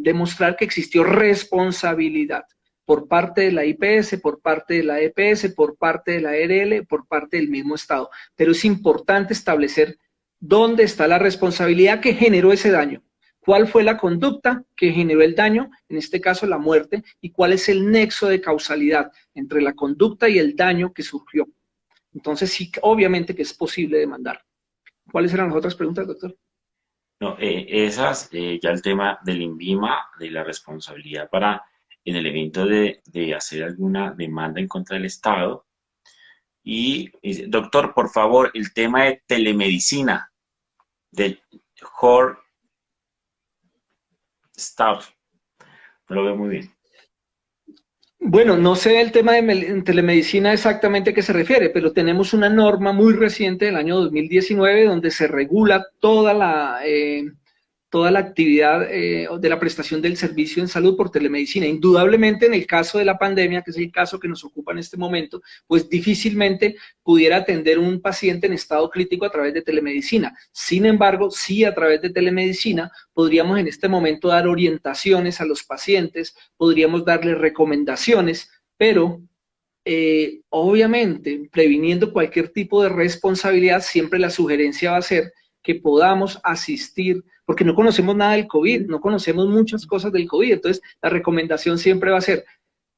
demostrar que existió responsabilidad por parte de la IPS, por parte de la EPS, por parte de la ARL, por parte del mismo Estado. Pero es importante establecer dónde está la responsabilidad que generó ese daño. ¿Cuál fue la conducta que generó el daño, en este caso la muerte, y cuál es el nexo de causalidad entre la conducta y el daño que surgió? Entonces, sí, obviamente que es posible demandar. ¿Cuáles eran las otras preguntas, doctor?
No, ya el tema del INVIMA, de la responsabilidad para, en el evento de hacer alguna demanda en contra del Estado, Y, doctor, por favor, el tema de telemedicina, de Jorge Stout, no lo veo muy bien.
Bueno, no sé el tema de telemedicina exactamente a qué se refiere, pero tenemos una norma muy reciente del año 2019 donde se regula toda la actividad de la prestación del servicio en salud por telemedicina. Indudablemente, en el caso de la pandemia, que es el caso que nos ocupa en este momento, pues difícilmente pudiera atender un paciente en estado crítico a través de telemedicina. Sin embargo, sí a través de telemedicina podríamos en este momento dar orientaciones a los pacientes, podríamos darles recomendaciones, pero obviamente, previniendo cualquier tipo de responsabilidad, siempre la sugerencia va a ser que podamos asistir, porque no conocemos nada del COVID, no conocemos muchas cosas del COVID, entonces la recomendación siempre va a ser,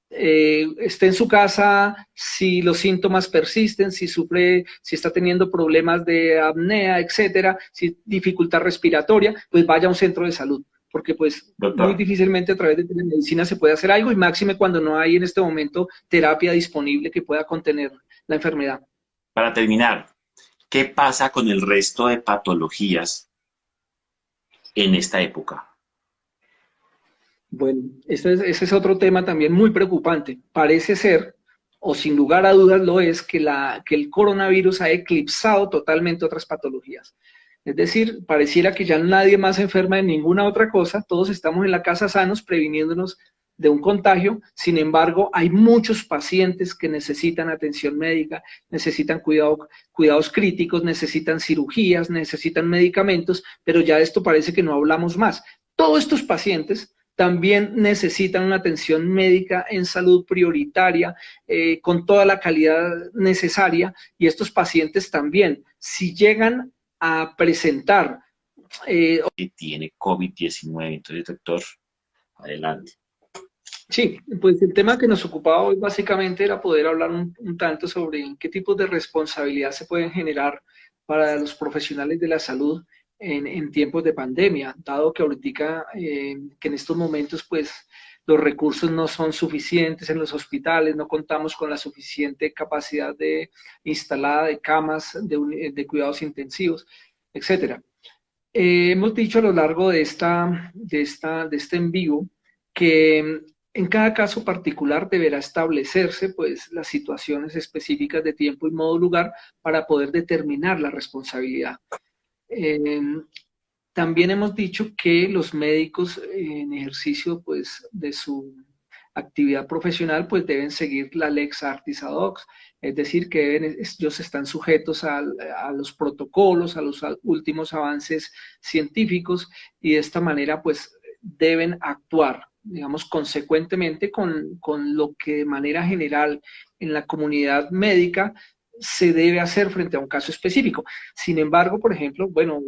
esté en su casa si los síntomas persisten, si sufre, si está teniendo problemas de apnea, etcétera, si dificultad respiratoria, pues vaya a un centro de salud, porque pues muy
Doctor,
difícilmente a través de telemedicina se puede hacer algo y máxime cuando no hay en este momento terapia disponible que pueda contener la enfermedad.
para terminar, ¿qué pasa con el resto de patologías en esta época?
Bueno, ese es otro tema también muy preocupante. Parece ser, o sin lugar a dudas lo es, que el coronavirus ha eclipsado totalmente otras patologías. Es decir, pareciera que ya nadie más se enferma de ninguna otra cosa, todos estamos en la casa sanos previniéndonos de un contagio, sin embargo, hay muchos pacientes que necesitan atención médica, necesitan cuidados críticos, necesitan cirugías, necesitan medicamentos, pero ya de esto parece que no hablamos más. Todos estos pacientes también necesitan una atención médica en salud prioritaria, con toda la calidad necesaria, y estos pacientes también, si llegan a presentar
Que tiene COVID-19. Entonces, doctor, adelante.
sí, pues el tema que nos ocupaba hoy básicamente era poder hablar un tanto sobre qué tipos de responsabilidad se pueden generar para los profesionales de la salud en tiempos de pandemia, dado que ahorita, que en estos momentos pues los recursos no son suficientes en los hospitales, no contamos con la suficiente capacidad de instalada de camas de cuidados intensivos, etcétera. Hemos dicho a lo largo de este en vivo que en cada caso particular deberá establecerse pues las situaciones específicas de tiempo y modo lugar para poder determinar la responsabilidad. Eh, También hemos dicho que los médicos en ejercicio pues de su actividad profesional pues deben seguir la lex artis ad hoc, es decir, que ellos están sujetos a los protocolos, a los últimos avances científicos y de esta manera pues deben actuar, digamos, consecuentemente con lo que de manera general en la comunidad médica se debe hacer frente a un caso específico. Sin embargo, por ejemplo, bueno,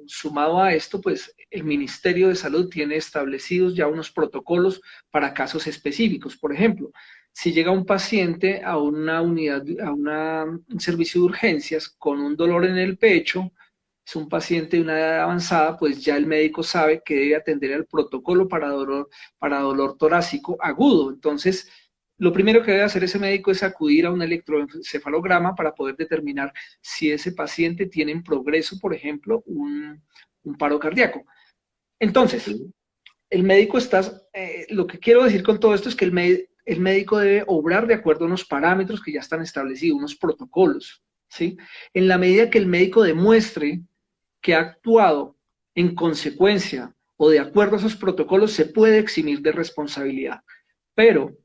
sumado a esto, pues el Ministerio de Salud tiene establecidos ya unos protocolos para casos específicos. Por ejemplo, si llega un paciente a una unidad, un servicio de urgencias con un dolor en el pecho, es un paciente de una edad avanzada, pues ya el médico sabe que debe atender el protocolo para dolor torácico agudo. Entonces, lo primero que debe hacer ese médico es acudir a un electroencefalograma para poder determinar si ese paciente tiene en progreso, por ejemplo, un paro cardíaco. Entonces,
Sí.
el médico está, lo que quiero decir con todo esto es que el médico debe obrar de acuerdo a unos parámetros que ya están establecidos, unos protocolos, ¿sí? En la medida que el médico demuestre que ha actuado en consecuencia o de acuerdo a esos protocolos, se puede eximir de responsabilidad. Pero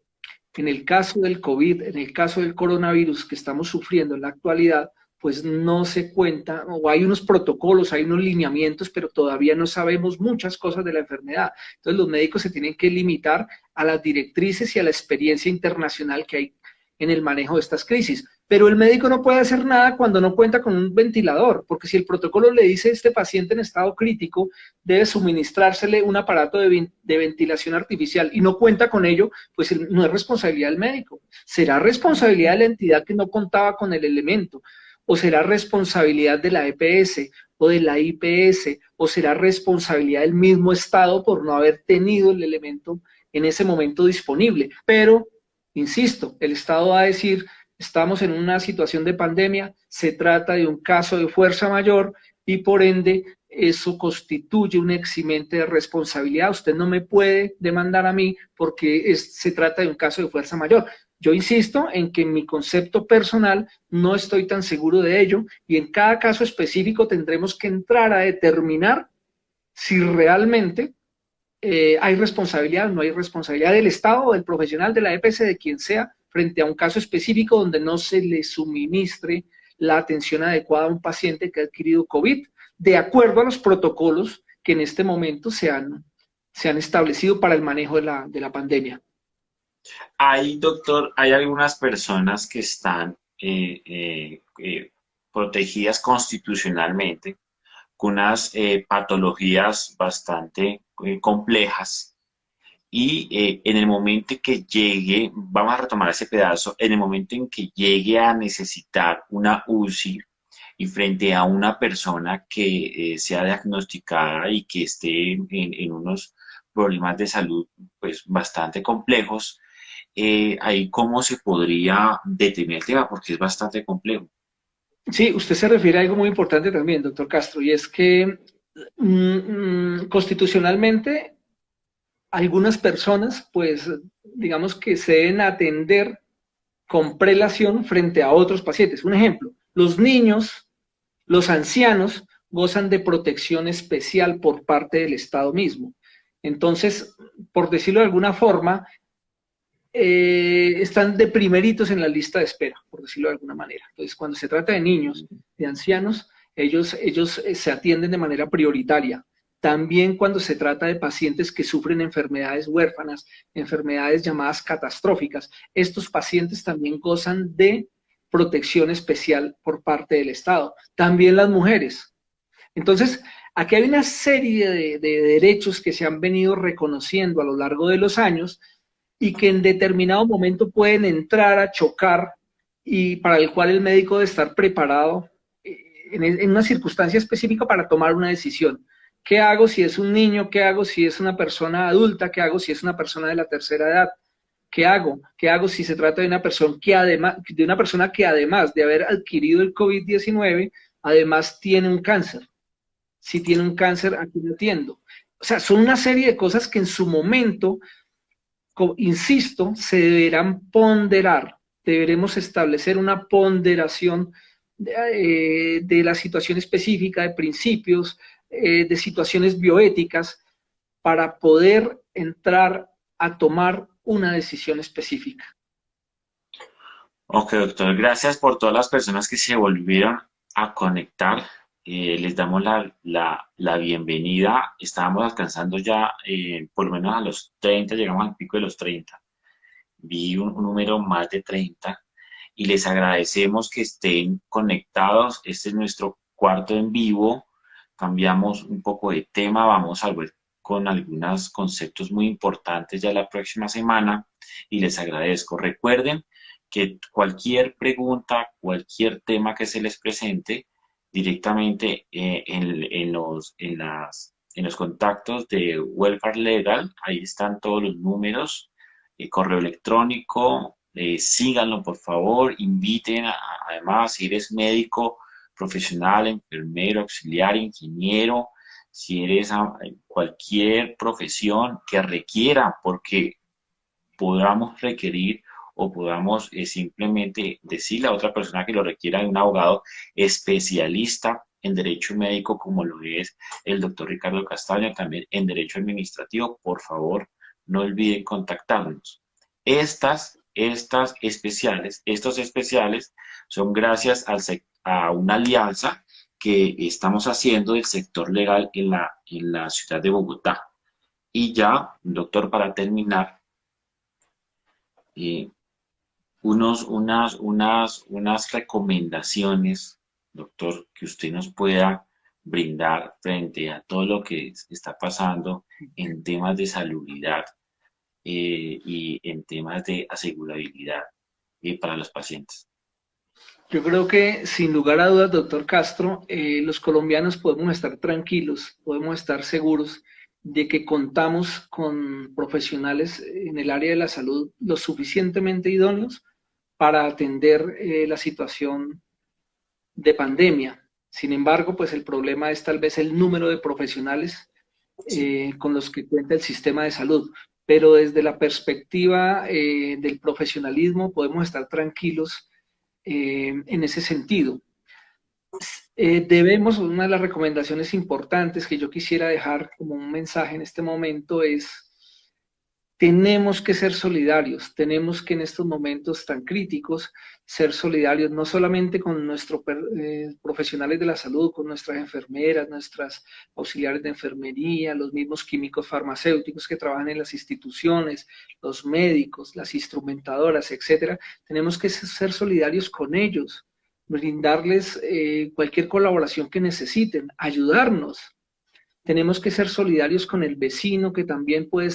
en el caso del COVID, en el caso del coronavirus que estamos sufriendo en la actualidad, pues no se cuenta, o hay unos protocolos, hay unos lineamientos, pero todavía no sabemos muchas cosas de la enfermedad. Entonces los médicos se tienen que limitar a las directrices y a la experiencia internacional que hay en el manejo de estas crisis. Pero el médico no puede hacer nada cuando no cuenta con un ventilador, porque si el protocolo le dice a este paciente en estado crítico, debe suministrársele un aparato de ventilación artificial y no cuenta con ello, pues no es responsabilidad del médico. Será responsabilidad de la entidad que no contaba con el elemento, o será responsabilidad de la EPS o de la IPS, o será responsabilidad del mismo Estado por no haber tenido el elemento en ese momento disponible. Pero, insisto, el Estado va a decir, estamos en una situación de pandemia, se trata de un caso de fuerza mayor y por ende eso constituye un eximente de responsabilidad. Usted no me puede demandar a mí porque se trata de un caso de fuerza mayor. Yo insisto en que en mi concepto personal no estoy tan seguro de ello y en cada caso específico tendremos que entrar a determinar si realmente hay responsabilidad o no hay responsabilidad del Estado o del profesional de la EPS, de quien sea, frente a un caso específico donde no se le suministre la atención adecuada a un paciente que ha adquirido COVID, de acuerdo a los protocolos que en este momento se han establecido para el manejo de la pandemia.
Hay, doctor, hay algunas personas que están protegidas constitucionalmente con unas patologías bastante complejas y en el momento en que llegue, vamos a retomar ese pedazo, en el momento en que llegue a necesitar una UCI y frente a una persona que sea diagnosticada y que esté en unos problemas de salud pues bastante complejos, ahí cómo se podría detener el tema, porque es bastante complejo.
Sí, usted se refiere a algo muy importante también, doctor Castro, y es que constitucionalmente algunas personas, pues, digamos que se deben atender con prelación frente a otros pacientes. Un ejemplo, los niños, los ancianos gozan de protección especial por parte del Estado mismo. Entonces, por decirlo de alguna forma, están de primeritos en la lista de espera, por decirlo de alguna manera. Entonces, cuando se trata de niños, de ancianos, ellos se atienden de manera prioritaria. También cuando se trata de pacientes que sufren enfermedades huérfanas, enfermedades llamadas catastróficas, estos pacientes también gozan de protección especial por parte del Estado. También las mujeres. Entonces, aquí hay una serie de derechos que se han venido reconociendo a lo largo de los años y que en determinado momento pueden entrar a chocar y para el cual el médico debe estar preparado en una circunstancia específica para tomar una decisión. ¿Qué hago si es un niño? ¿Qué hago si es una persona adulta? ¿Qué hago si es una persona de la tercera edad? ¿Qué hago? ¿Qué hago si se trata de una persona que además de haber adquirido el COVID-19, además tiene un cáncer? Si tiene un cáncer, ¿a quién atiendo? O sea, son una serie de cosas que en su momento, insisto, se deberán ponderar. Deberemos establecer una ponderación de la situación específica, de principios, de situaciones bioéticas, para poder entrar a tomar una decisión específica.
Ok, doctor, gracias por todas las personas que se volvieron a conectar. Les damos la bienvenida. Estábamos alcanzando ya por lo menos a los 30, llegamos al pico de los 30. Vi un número más de 30 y les agradecemos que estén conectados. Este es nuestro cuarto en vivo. Cambiamos un poco de tema, vamos a ver con algunos conceptos muy importantes ya la próxima semana y les agradezco. Recuerden que cualquier pregunta, cualquier tema que se les presente directamente en los contactos de Welfare Legal, ahí están todos los números, correo electrónico, síganlo por favor, inviten además si eres médico, profesional, enfermero, auxiliar, ingeniero, si eres cualquier profesión que requiera, porque podamos requerir o podamos simplemente decirle a otra persona que lo requiera de un abogado especialista en derecho médico como lo es el doctor Ricardo Castaño, también en derecho administrativo, por favor, no olviden contactarnos. Estos especiales son gracias a una alianza que estamos haciendo del sector legal en la ciudad de Bogotá. Y ya, doctor, para terminar, eh, unas recomendaciones, doctor, que usted nos pueda brindar frente a todo lo que está pasando en temas de salubridad y en temas de asegurabilidad para los pacientes.
Yo creo que sin lugar a dudas, doctor Castro, los colombianos podemos estar tranquilos, podemos estar seguros de que contamos con profesionales en el área de la salud lo suficientemente idóneos para atender la situación de pandemia. Sin embargo, pues el problema es tal vez el número de profesionales con los que cuenta el sistema de salud. Pero desde la perspectiva del profesionalismo podemos estar tranquilos en ese sentido. Debemos, una de las recomendaciones importantes que yo quisiera dejar como un mensaje en este momento es, tenemos que ser solidarios, tenemos que en estos momentos tan críticos ser solidarios, no solamente con nuestros profesionales de la salud, con nuestras enfermeras, nuestras auxiliares de enfermería, los mismos químicos farmacéuticos que trabajan en las instituciones, los médicos, las instrumentadoras, etcétera. Tenemos que ser solidarios con ellos, brindarles cualquier colaboración que necesiten, ayudarnos. Tenemos que ser solidarios con el vecino que también puede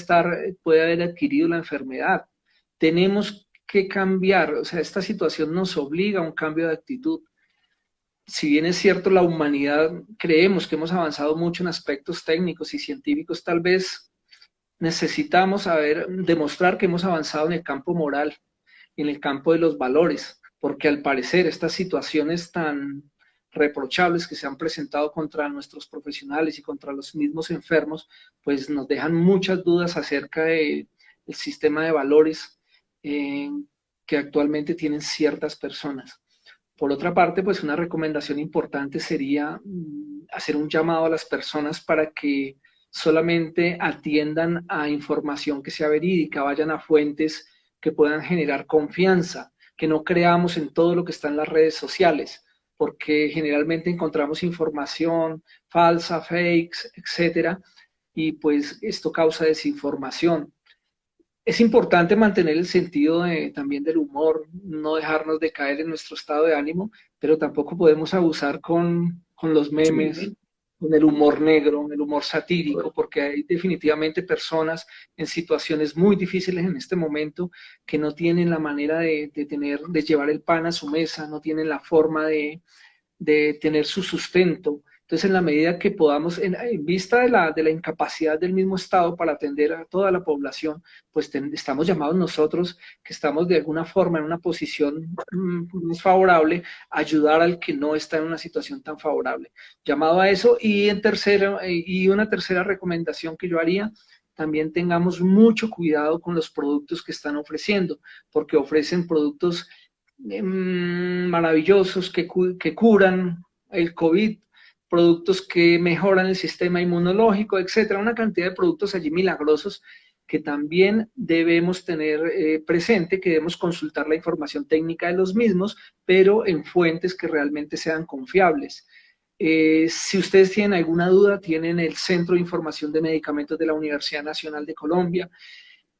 haber adquirido la enfermedad. Tenemos que cambiar, o sea, esta situación nos obliga a un cambio de actitud. Si bien es cierto, la humanidad creemos que hemos avanzado mucho en aspectos técnicos y científicos, tal vez necesitamos demostrar que hemos avanzado en el campo moral, en el campo de los valores, porque al parecer estas situaciones tan reprochables que se han presentado contra nuestros profesionales y contra los mismos enfermos, pues nos dejan muchas dudas acerca del sistema de valores que actualmente tienen ciertas personas. Por otra parte, pues una recomendación importante sería hacer un llamado a las personas para que solamente atiendan a información que sea verídica, vayan a fuentes que puedan generar confianza, que no creamos en todo lo que está en las redes sociales, porque generalmente encontramos información falsa, fakes, etcétera, y pues esto causa desinformación. Es importante mantener el sentido también del humor, no dejarnos de caer en nuestro estado de ánimo, pero tampoco podemos abusar con los memes,
Sí.
con el humor negro, el humor satírico, porque hay definitivamente personas en situaciones muy difíciles en este momento que no tienen la manera de llevar el pan a su mesa, no tienen la forma de tener su sustento. Entonces, en la medida que podamos, en vista de la incapacidad del mismo Estado para atender a toda la población, pues estamos llamados nosotros, que estamos de alguna forma en una posición más favorable, a ayudar al que no está en una situación tan favorable. Llamado a eso, y una tercera recomendación que yo haría, también tengamos mucho cuidado con los productos que están ofreciendo, porque ofrecen productos maravillosos que curan el COVID, productos que mejoran el sistema inmunológico, etcétera, una cantidad de productos allí milagrosos que también debemos tener presente, que debemos consultar la información técnica de los mismos, pero en fuentes que realmente sean confiables. Si ustedes tienen alguna duda, tienen el Centro de Información de Medicamentos de la Universidad Nacional de Colombia.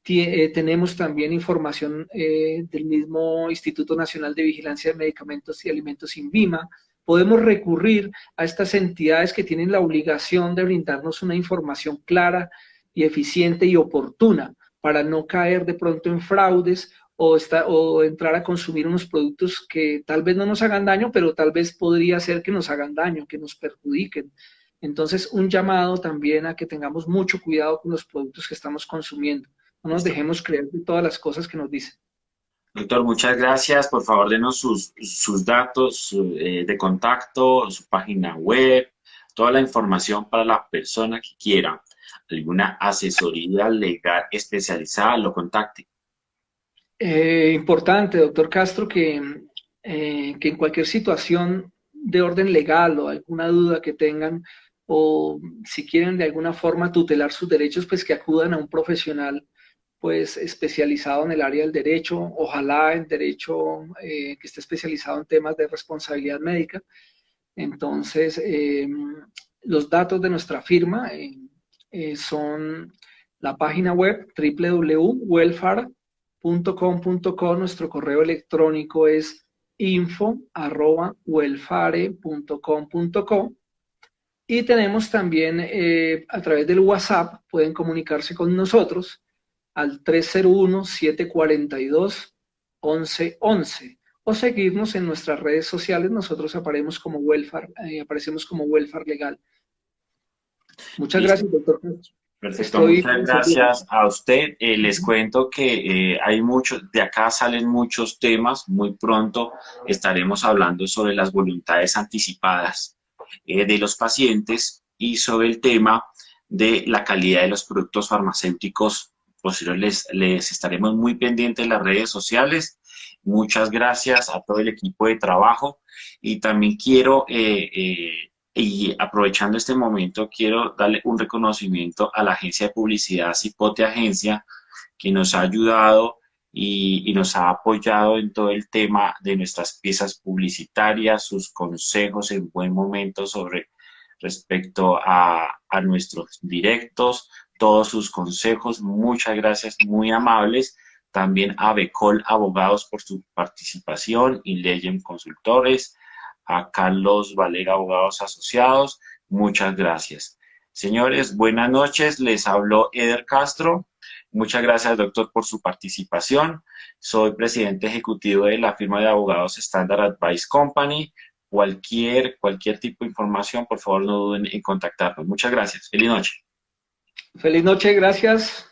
Tenemos también información del mismo Instituto Nacional de Vigilancia de Medicamentos y Alimentos, INVIMA. Podemos recurrir a estas entidades que tienen la obligación de brindarnos una información clara y eficiente y oportuna para no caer de pronto en fraudes o entrar a consumir unos productos que tal vez no nos hagan daño, pero tal vez podría ser que nos hagan daño, que nos perjudiquen. Entonces, un llamado también a que tengamos mucho cuidado con los productos que estamos consumiendo. No nos
Listo.
dejemos creer de todas las cosas que nos dicen.
Doctor, muchas gracias. Por favor, denos sus datos de contacto, su página web, toda la información para la persona que quiera alguna asesoría legal especializada, lo contacte.
Importante, doctor Castro, que en cualquier situación de orden legal o alguna duda que tengan, o si quieren de alguna forma tutelar sus derechos, pues que acudan a un profesional pues especializado en el área del derecho, ojalá en derecho que esté especializado en temas de responsabilidad médica. Entonces, los datos de nuestra firma son la página web www.welfare.com.co, nuestro correo electrónico es info@welfare.com.co y tenemos también a través del WhatsApp, pueden comunicarse con nosotros al 301-742-1111 o seguirnos en nuestras redes sociales. Nosotros aparecemos como Welfare Legal. Muchas
Listo.
gracias, doctor Castro.
Perfecto,
Estoy
muchas
feliz.
gracias a usted. Les cuento que hay muchos, de acá salen muchos temas. Muy pronto estaremos hablando sobre las voluntades anticipadas de los pacientes y sobre el tema de la calidad de los productos farmacéuticos. Posteriores les estaremos muy pendientes en las redes sociales. Muchas gracias a todo el equipo de trabajo y también quiero y aprovechando este momento, quiero darle un reconocimiento a la agencia de publicidad Cipote Agencia, que nos ha ayudado y nos ha apoyado en todo el tema de nuestras piezas publicitarias, sus consejos en buen momento sobre respecto a nuestros directos, todos sus consejos. Muchas gracias, muy amables. También a Becol Abogados por su participación y Legend Consultores, a Carlos Valega Abogados Asociados. Muchas gracias. Señores, buenas noches. Les habló Eder Castro. Muchas gracias, doctor, por su participación. Soy presidente ejecutivo de la firma de abogados Standard Advice Company. Cualquier tipo de información, por favor, no duden en contactarnos. Muchas gracias. Feliz noche.
Feliz noche, gracias.